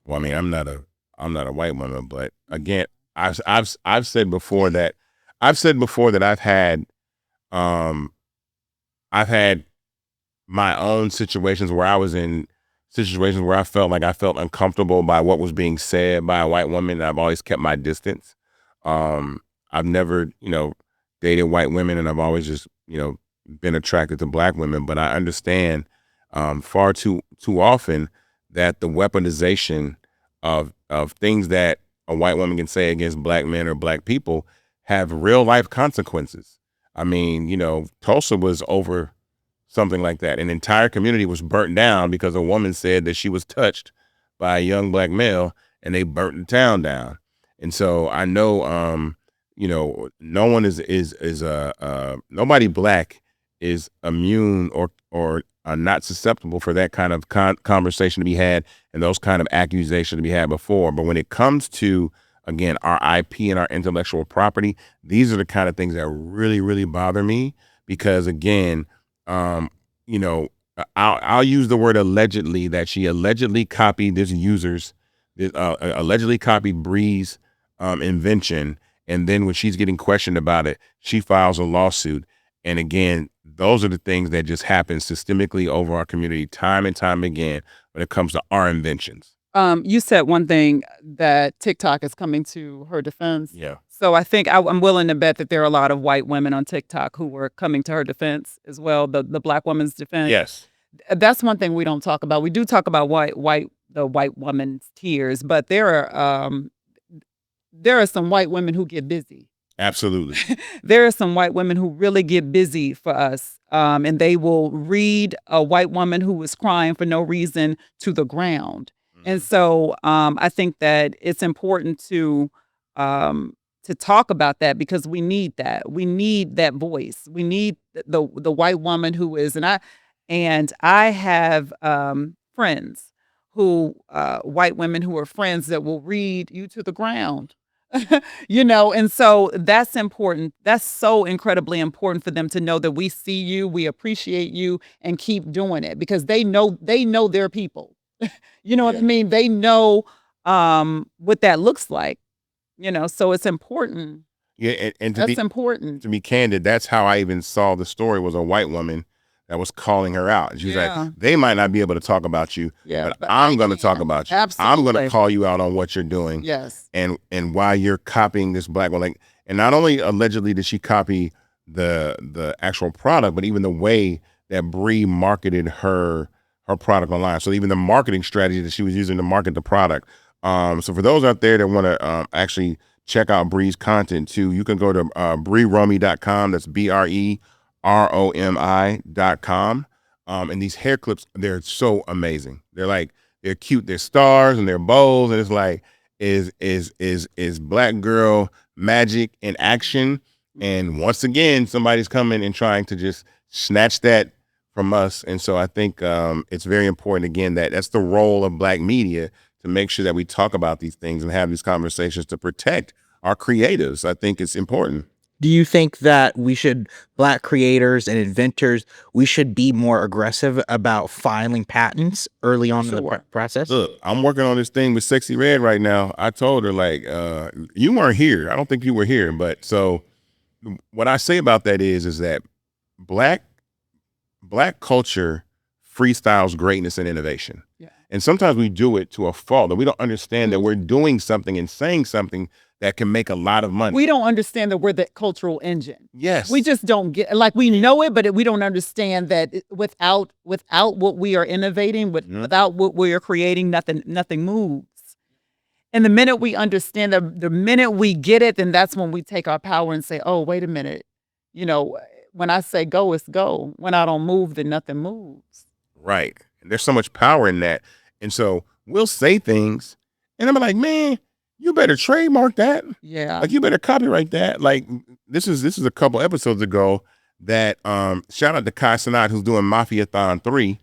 Well, I mean, I'm not a white woman, but again, I've said before that I've had my own situations where I was in situations where I felt uncomfortable by what was being said by a white woman, and I've always kept my distance. I've never, dated white women, and I've always just, been attracted to black women. But I understand far too often that the weaponization of things that a white woman can say against black men or black people have real life consequences. I mean, Tulsa was over something like that. An entire community was burnt down because a woman said that she was touched by a young black male, and they burnt the town down. And so I know, no one nobody black is immune or not susceptible for that kind of conversation to be had and those kind of accusations to be had before. But when it comes to, again, our IP and our intellectual property, these are the kind of things that really, really bother me, because again, I'll use the word allegedly, that she allegedly copied allegedly copied Bree's invention. And then when she's getting questioned about it, she files a lawsuit. And again, those are the things that just happen systemically over our community time and time again when it comes to our inventions. You said one thing, that TikTok is coming to her defense. Yeah. So I think I'm willing to bet that there are a lot of white women on TikTok who were coming to her defense as well, the black woman's defense. Yes. That's one thing we don't talk about. We do talk about the white woman's tears, but there are some white women who get busy. Absolutely. There are some white women who really get busy for us, and they will read a white woman who was crying for no reason to the ground. And so I think that it's important to talk about that, because we need that. We need that voice. We need the white woman who is, and I have friends who white women who are friends that will read you to the ground. And so that's important. That's so incredibly important for them to know that we see you, we appreciate you, and keep doing it, because they know their people. You know what I mean? They know what that looks like. So it's important. Yeah, and important. To be candid, that's how I even saw the story, was a white woman that was calling her out. She was like, they might not be able to talk about you, but I'm going to talk about you. Absolutely. I'm going to call you out on what you're doing. Yes. And why you're copying this black woman. And not only allegedly did she copy the actual product, but even the way that Bree marketed her her product online. So even the marketing strategy that she was using to market the product. So for those out there that want to actually check out Bree's content too, you can go to breeromi.com. That's BREROMI.com. And these hair clips, they're so amazing. They're cute. They're stars and they're bows, and it's like is Black girl magic in action. And once again, somebody's coming and trying to just snatch that from us. And so I think it's very important, again, that's the role of Black media, to make sure that we talk about these things and have these conversations to protect our creatives. I think it's important. Do you think that Black creators and inventors, we should be more aggressive about filing patents early on in the process? Look, I'm working on this thing with Sexy Red right now. I told her, like, you weren't here. I don't think you were here. But so what I say about that is that Black culture freestyles greatness and innovation. Yeah. And sometimes we do it to a fault, and we don't understand that we're doing something and saying something that can make a lot of money. We don't understand that we're the cultural engine. Yes. We just don't get, like, we know it, but we don't understand that without what we are innovating, without what we are creating, nothing moves. And the minute we understand that, the minute we get it, then that's when we take our power and say, oh, wait a minute. You know, when I say go, it's go. When I don't move, then nothing moves. Right. And there's so much power in that. And so we'll say things, and I'm like, man, you better trademark that. Yeah. Like, you better copyright that. Like, this is a couple episodes ago that shout out to Kai Cenat, who's doing Mafia-thon 3.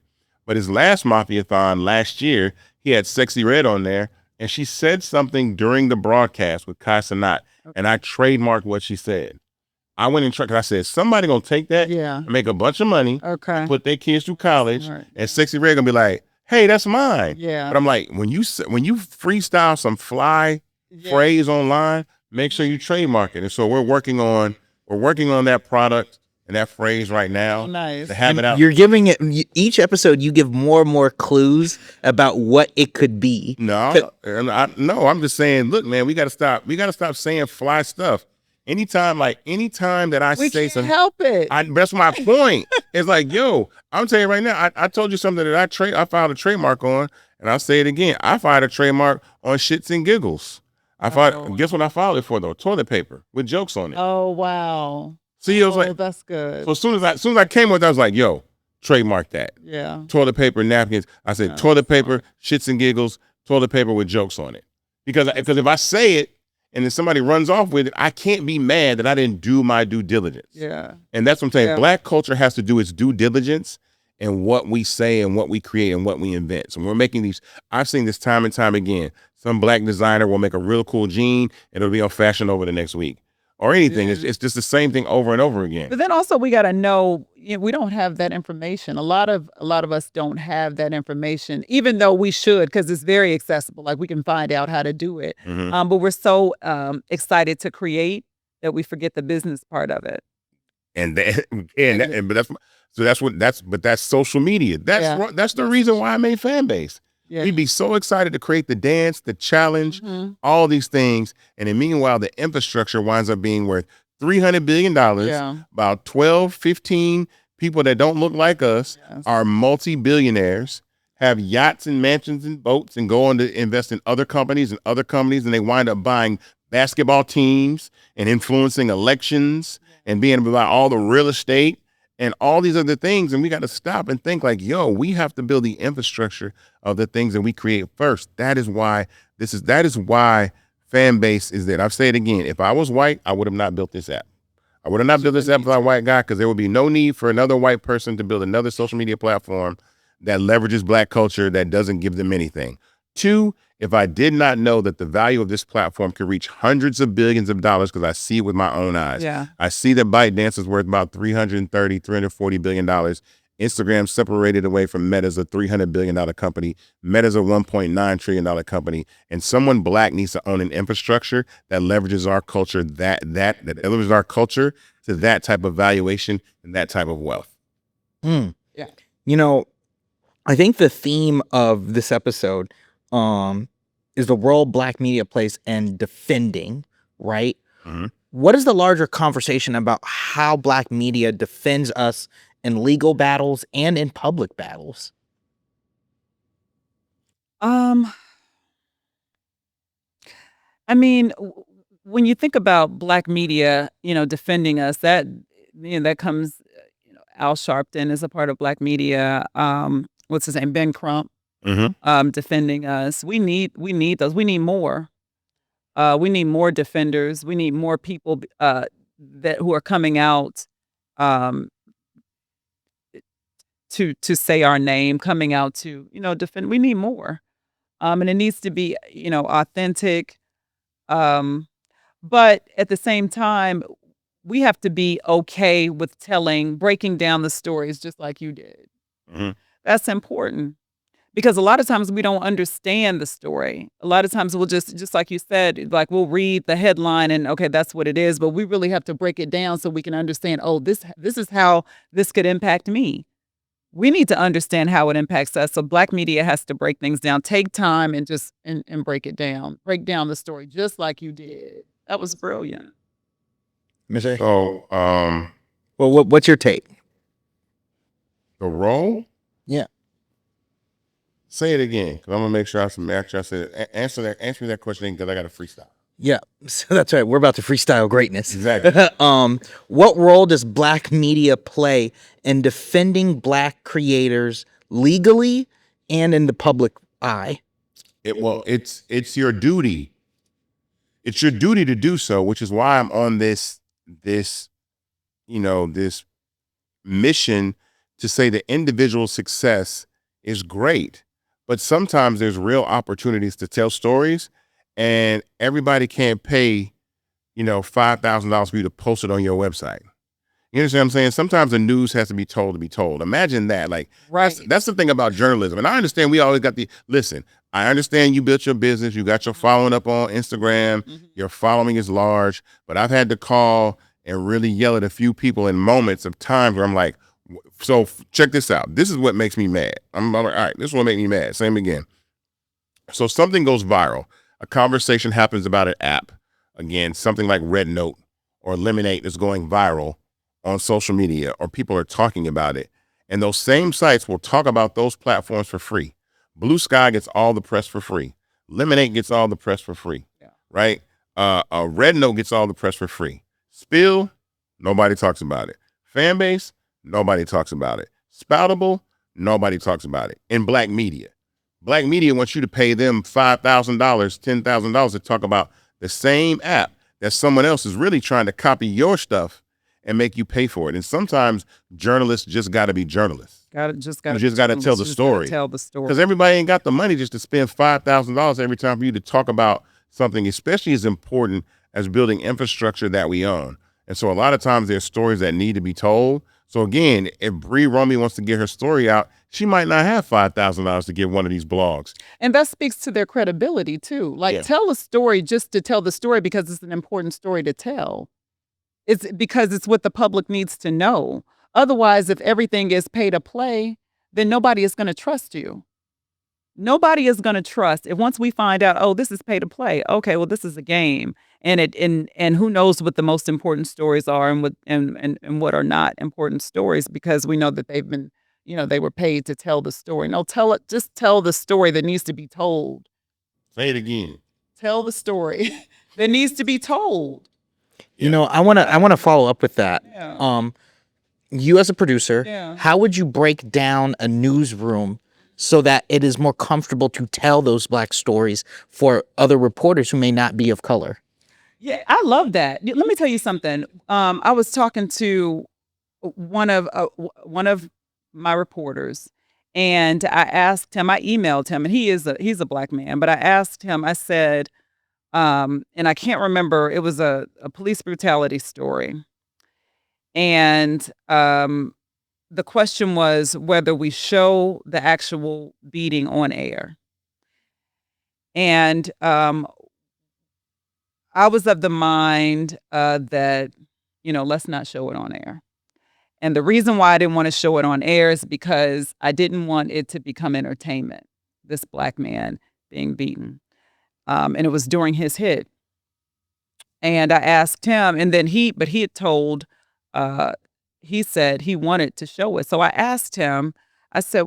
But his last Mafia-thon last year, he had Sexy Red on there, and she said something during the broadcast with Kai Cenat, and I trademarked what she said. I went and tried, because I said, somebody gonna take that and make a bunch of money, put their kids through college, and Sexy Red gonna be like, hey, that's mine. Yeah. But I'm like, when you freestyle some fly phrase online, make sure you trademark it. And so we're working on that product and that phrase right now. Nice. To have it out. You're giving it, each episode you give more and more clues about what it could be. No, I'm just saying, look, man, we gotta stop saying fly stuff. Anytime that I say something, help it. That's my point. It's like, yo, I'm telling you right now, I told you something that I filed a trademark on, and I'll say it again. I filed a trademark on shits and giggles. Guess what I filed it for, though? Toilet paper with jokes on it. Oh, wow. See, I was like, that's good. So as soon as I came with it, I was like, yo, trademark that. Yeah. Toilet paper, napkins. I said toilet paper, shits and giggles, toilet paper with jokes on it. Because if I say it, and then somebody runs off with it, I can't be mad that I didn't do my due diligence. Yeah. And that's what I'm saying. Yeah. Black culture has to do its due diligence in what we say and what we create and what we invent. So when we're making these, I've seen this time and time again. Some Black designer will make a real cool jean, and it'll be on Fashion Over the next week. Or anything. Yeah. It's just the same thing over and over again. But then also we got to know, we don't have that information. A lot of us don't have that information, even though we should, because it's very accessible. Like, we can find out how to do it. Mm-hmm. But we're so excited to create that we forget the business part of it. But that's social media. That's the reason why I made Fanbase. Yeah. We'd be so excited to create the dance, the challenge, all these things. And then meanwhile, the infrastructure winds up being worth $300 billion. Yeah. About 12, 15 people that don't look like us are multi-billionaires, have yachts and mansions and boats, and go on to invest in other companies, and they wind up buying basketball teams and influencing elections and being able to buy all the real estate and all these other things. And we got to stop and think like, yo, we have to build the infrastructure of the things that we create first. That is why Fanbase is there. I've said it again. If I was white, I would have not built this app. I would have not built this app if I was a white guy, because there would be no need for another white person to build another social media platform that leverages Black culture that doesn't give them anything. 2, if I did not know that the value of this platform could reach hundreds of billions of dollars, because I see it with my own eyes. Yeah. I see that ByteDance is worth about $340 billion. Instagram separated away from Meta's a $300 billion company. Meta's a $1.9 trillion company. And someone Black needs to own an infrastructure that leverages our culture, that leverages our culture to that type of valuation and that type of wealth. Yeah. I think the theme of this episode is the role Black media plays in defending, right? Mm-hmm. What is the larger conversation about how Black media defends us in legal battles and in public battles? Um, I mean, when you think about Black media, defending us, that comes, Al Sharpton is a part of Black media. What's his name? Ben Crump, defending us. We need those. We need more. We need more defenders. We need more people that who are coming out um, to say our name, coming out to defend. We need more, and it needs to be authentic. Um, but at the same time, we have to be okay with breaking down the stories just like you did. Mhm. That's important because a lot of times we don't understand the story. A lot of times we'll just like you said, like we'll read the headline and okay, that's what it is. But we really have to break it down so we can understand. Oh, this is how this could impact me. We need to understand how it impacts us. So Black media has to break things down, take time and just and break it down, break down the story just like you did. That was brilliant. Miss A? So, Well, what's your take? the role? Yeah. Say it again, because I'm gonna make sure I say it. Answer me that question because I got a freestyle. Yeah, so that's right. We're about to freestyle greatness. Exactly. What role does Black media play in defending Black creators legally and in the public eye? It's your duty. It's your duty to do so, which is why I'm on this mission to say that individual success is great, but sometimes there's real opportunities to tell stories, and everybody can't pay, $5,000 for you to post it on your website. You understand what I'm saying? Sometimes the news has to be told to be told. Imagine that. Like, Right. that's the thing about journalism. And I understand we always got listen, I understand you built your business. You got your following up on Instagram. Your following is large. But I've had to call and really yell at a few people in moments of times where I'm like, so check this out. This is what makes me mad. I'm like, all right, this is what makes me mad. Same again. So something goes viral. A conversation happens about an app. Again, something like Red Note or Lemonade is going viral on social media, or people are talking about it. And those same sites will talk about those platforms for free. Blue Sky gets all the press for free. Lemonade gets all the press for free. Yeah. Right? Red Note gets all the press for free. Spill, nobody talks about it. Fanbase, nobody talks about it. Spoutable, nobody talks about it. In Black media wants you to pay them $5,000, $10,000 to talk about the same app that someone else is really trying to copy your stuff and make you pay for it. And sometimes journalists just got to be journalists. You just got to tell the story. Tell the story. Because everybody ain't got the money just to spend $5,000 every time for you to talk about something, especially as important as building infrastructure that we own. And so a lot of times there's stories that need to be told. So again, if Bree Romy wants to get her story out, she might not have $5,000 to give one of these blogs. And that speaks to their credibility too. Like, tell a story just to tell the story because it's an important story to tell. It's because it's what the public needs to know. Otherwise, if everything is pay to play, then nobody is going to trust you. Nobody is going to trust. If once we find out, oh, this is pay to play. Okay, well, this is a game, and who knows what the most important stories are and what are not important stories, because we know that they've been, they were paid to tell the story. No, just tell the story that needs to be told. Say it again. Tell the story that needs to be told. I want to follow up with that. Yeah. You as a producer, how would you break down a newsroom so that it is more comfortable to tell those Black stories for other reporters who may not be of color? Yeah, I love that. Let me tell you something. I was talking to one of my reporters, and I asked him. I emailed him, and he's a Black man. But I asked him. I said, and I can't remember. It was a police brutality story, and the question was whether we show the actual beating on air. And I was of the mind that, let's not show it on air. And the reason why I didn't want to show it on air is because I didn't want it to become entertainment, this Black man being beaten. And it was during his hit. And I asked him, and then he had told, he said he wanted to show it. So I asked him, I said,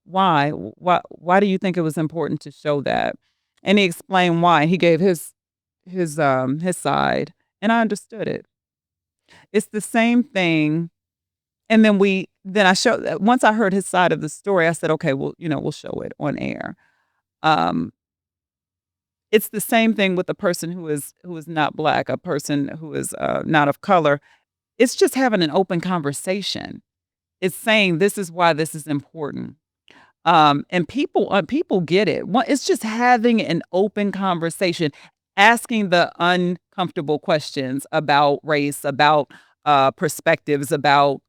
Why? Why do you think it was important to show that? And he explained why. He gave his side, and I understood it. It's the same thing. And then I showed once I heard his side of the story, I said, okay, well, we'll show it on air. Um, it's the same thing with a person who is not black, a person who is not of color. It's just having an open conversation. It's saying this is why this is important. And people get it. It's just having an open conversation, asking the uncomfortable questions about race, about perspectives, about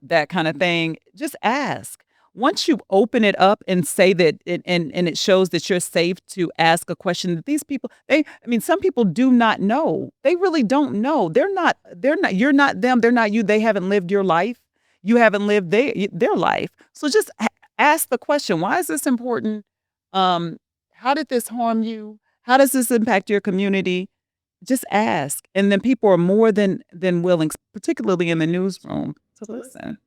that kind of thing. Just ask. Once you open it up and say that, and it shows that you're safe to ask a question that these people, some people do not know. They really don't know. They're not. You're not them. They're not you. They haven't lived your life. You haven't lived their life. So just ask the question, why is this important? How did this harm you? How does this impact your community? Just ask. And then people are more than willing, particularly in the newsroom, to listen.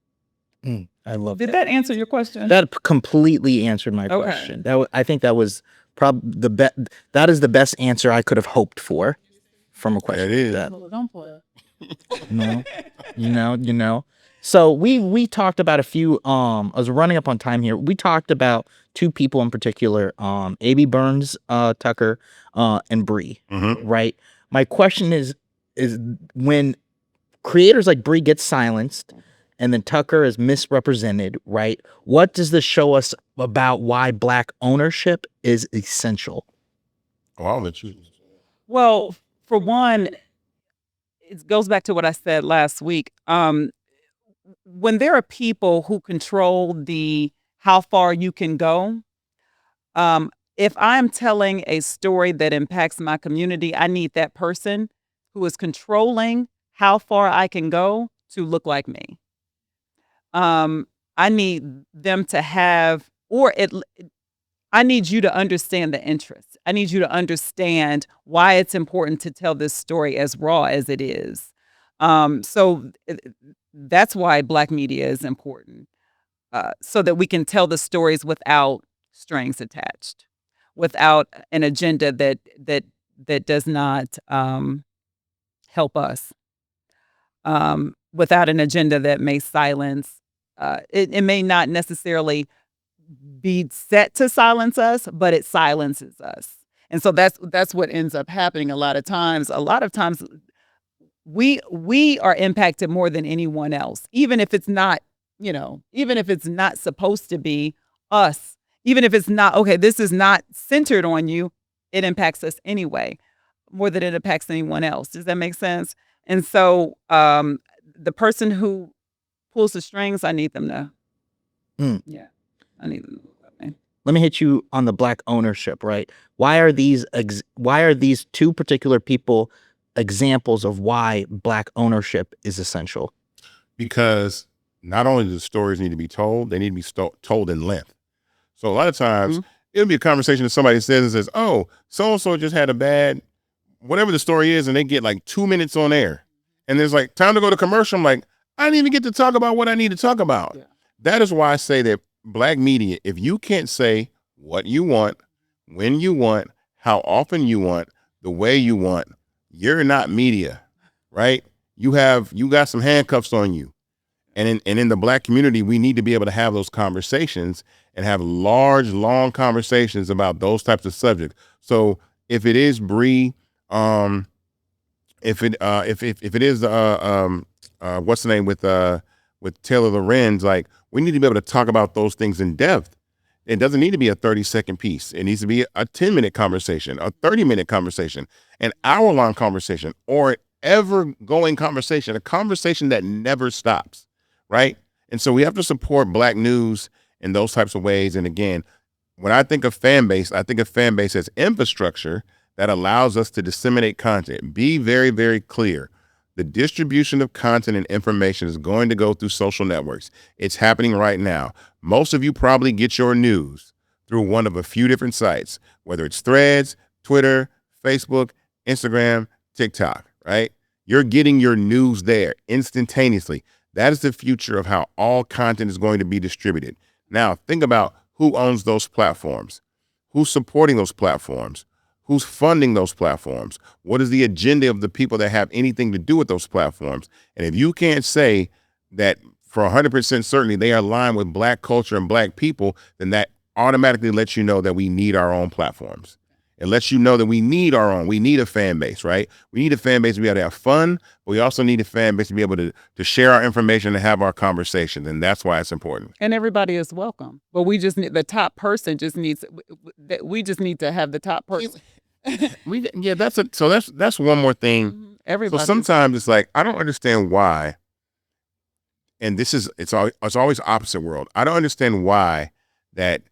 I love Did that answer your question? That completely answered my Okay. question. I think that was probably that is the best answer I could have hoped for from a question. It is. Don't play. No, you know. So we talked about a few. I was running up on time here. We talked about two people in particular. A.B. Burns, Tucker, and Bree. Mhm. Right. My question is when creators like Bree get silenced, and then Tucker is misrepresented. Right. What does this show us about why Black ownership is essential? Oh, I'll let you. Well, for one, it goes back to what I said last week. When there are people who control how far you can go, if I'm telling a story that impacts my community, I need that person who is controlling how far I can go to look like me. I need them to have, I need you to understand the interest. I need you to understand why it's important to tell this story as raw as it is. So that's why Black media is important, so that we can tell the stories without strings attached, without an agenda that does not help us, without an agenda that may silence. It may not necessarily be set to silence us, but it silences us. And so that's what ends up happening a lot of times. A lot of times we are impacted more than anyone else, even if it's not, even if it's not supposed to be us, even if it's not, okay, this is not centered on you, it impacts us anyway, more than it impacts anyone else. Does that make sense? And so the person who pulls the strings, I need them to, yeah, I need them to look up, man. Let me hit you on the Black ownership, right? Why are these two particular people examples of why Black ownership is essential? Because not only do the stories need to be told, they need to be told in length. So a lot of times it'll be a conversation that somebody says, oh, so-and-so just had a bad, whatever the story is, and they get like 2 minutes on air. And there's like, time to go to commercial. I'm like, I didn't even get to talk about what I need to talk about. Yeah. That is why I say that Black media, if you can't say what you want, when you want, how often you want, the way you want, you're not media, right? You got some handcuffs on you. And in the Black community, we need to be able to have those conversations and have large, long conversations about those types of subjects. So if it is Bree, if it is what's the name with Taylor Lorenz, like, we need to be able to talk about those things in depth. It doesn't need to be a 30-second piece. It needs to be a 10-minute conversation, a 30-minute conversation, an hour-long conversation, or an ever-going conversation, a conversation that never stops, right? And so we have to support Black news in those types of ways. And again, when I think of fan base, I think of fan base as infrastructure that allows us to disseminate content. Be very, very clear. The distribution of content and information is going to go through social networks. It's happening right now. Most of you probably get your news through one of a few different sites, whether it's Threads, Twitter, Facebook, Instagram, TikTok, right? You're getting your news there instantaneously. That is the future of how all content is going to be distributed. Now, think about who owns those platforms, who's supporting those platforms, who's funding those platforms, what is the agenda of the people that have anything to do with those platforms. And if you can't say that for 100% certainty they are aligned with Black culture and Black people, then that automatically lets you know that we need our own platforms. It lets you know that we need our own. We need a fan base, right? We need a fan base to be able to have fun, but we also need a fan base to be able to share our information and have our conversations, and that's why it's important. And everybody is welcome, but we just need the top person. Just needs we just need to have the top person. That's one more thing. Everybody. So sometimes it's like I don't understand why, and it's always opposite world. I don't understand why that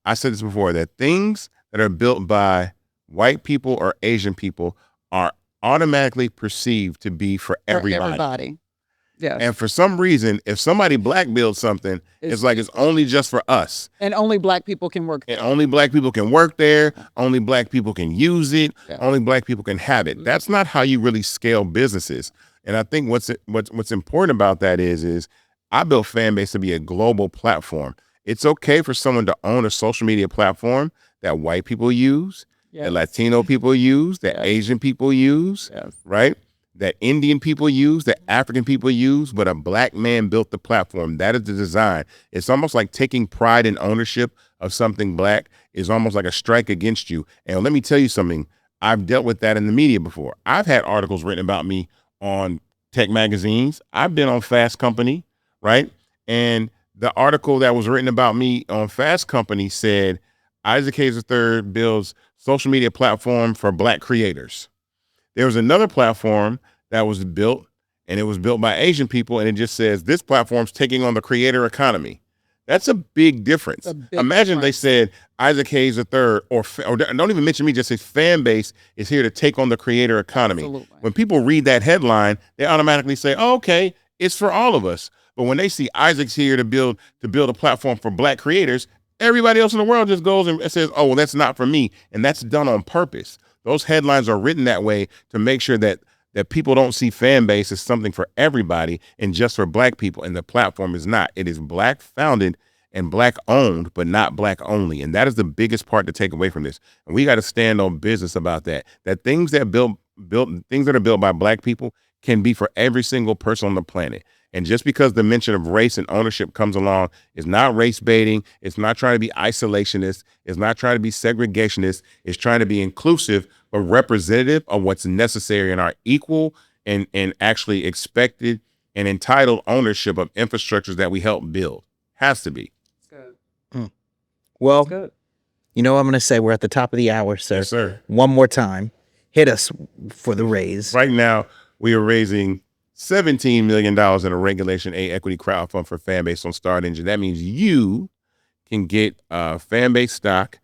I said this before, that things that are built by white people or Asian people are automatically perceived to be for everybody. Yeah. And for some reason, if somebody Black builds something, it's like it's only just for us. And only Black people can work there. And only Black people can work there. Only Black people can use it. Yeah. Only Black people can have it. That's not how you really scale businesses. And I think what's important about that is I built Fanbase to be a global platform. It's okay for someone to own a social media platform that white people use, that Latino people use, that Asian people use, right? That Indian people use, that African people use, but a Black man built the platform. That is the design. It's almost like taking pride in ownership of something Black is almost like a strike against you. And let me tell you something. I've dealt with that in the media before. I've had articles written about me on tech magazines. I've been on Fast Company, right? And the article that was written about me on Fast Company said, Isaac Hayes III builds social media platform for Black creators. There was another platform that was built, and it was built by Asian people, and it just says, this platform's taking on the creator economy. That's a big difference. Imagine they said Isaac Hayes III, or don't even mention me, just say Fanbase is here to take on the creator economy. Absolutely. When people read that headline, they automatically say, oh, okay, it's for all of us. But when they see Isaac's here to build a platform for Black creators, everybody else in the world just goes and says, oh, well, that's not for me. And that's done on purpose. Those headlines are written that way to make sure that people don't see Fanbase as something for everybody and just for Black people. And the platform is not. It is Black founded and Black owned, but not Black only. And that is the biggest part to take away from this. And we got to stand on business about that. That things that things that are built by Black people can be for every single person on the planet. And just because the mention of race and ownership comes along is not race baiting. It's not trying to be isolationist. It's not trying to be segregationist. It's trying to be inclusive, but representative of what's necessary in our equal and actually expected and entitled ownership of infrastructures that we help build. Has to be. Good. Well, Good. You know what I'm going to say? We're at the top of the hour, sir. Yes, sir. One more time. Hit us for the raise. Right now, we are raising $17 million in a Regulation A equity crowdfund for Fanbase on Start Engine. That means you can get Fanbase stock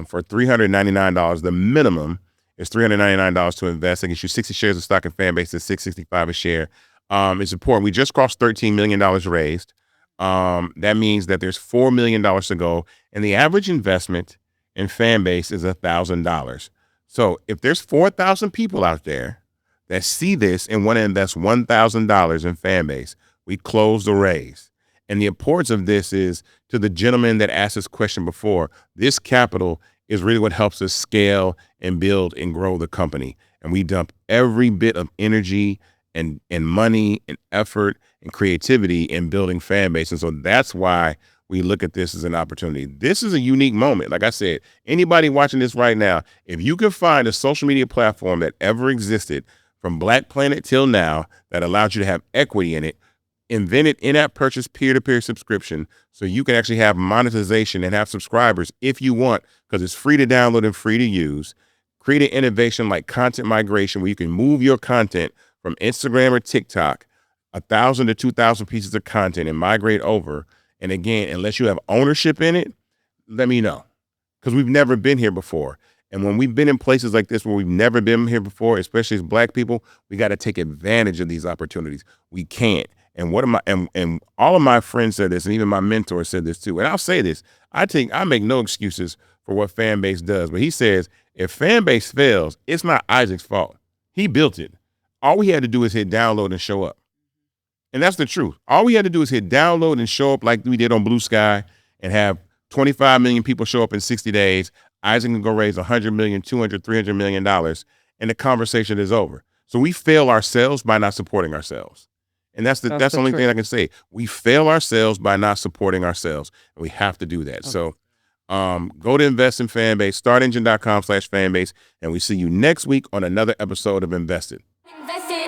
for $399. The minimum is $399 to invest. That gets you 60 shares of stock in Fanbase at $665 a share. It's important. We just crossed $13 million raised. That means that there's $4 million to go. And the average investment in Fanbase is $1,000. So if there's 4,000 people out there that see this and want to invest $1,000 in Fanbase, we close the raise. And the importance of this is, to the gentleman that asked this question before, this capital is really what helps us scale and build and grow the company. And we dump every bit of energy and money and effort and creativity in building Fanbase. And so that's why we look at this as an opportunity. This is a unique moment. Like I said, anybody watching this right now, if you can find a social media platform that ever existed from Black Planet till now that allows you to have equity in it, invented in-app purchase peer-to-peer subscription so you can actually have monetization and have subscribers if you want, because it's free to download and free to use. Create an innovation like content migration where you can move your content from Instagram or TikTok, 1,000 to 2,000 pieces of content, and migrate over. And again, unless you have ownership in it, let me know, because we've never been here before. And when we've been in places like this where we've never been here before, especially as Black people, we got to take advantage of these opportunities. We can't. And and all of my friends said this, and even my mentor said this too. And I'll say this: I make no excuses for what Fanbase does, but he says if Fanbase fails, it's not Isaac's fault. He built it. All we had to do is hit download and show up. And that's the truth. All we had to do is hit download and show up like we did on Blue Sky, and have 25 million people show up in 60 days, Isaac can go raise $100 million, $200, $300 million, and the conversation is over. So we fail ourselves by not supporting ourselves. And that's the only thing I can say. We fail ourselves by not supporting ourselves. And we have to do that. Okay. So go to Invest in Fanbase, startengine.com/fanbase, and we see you next week on another episode of Invested. Invested.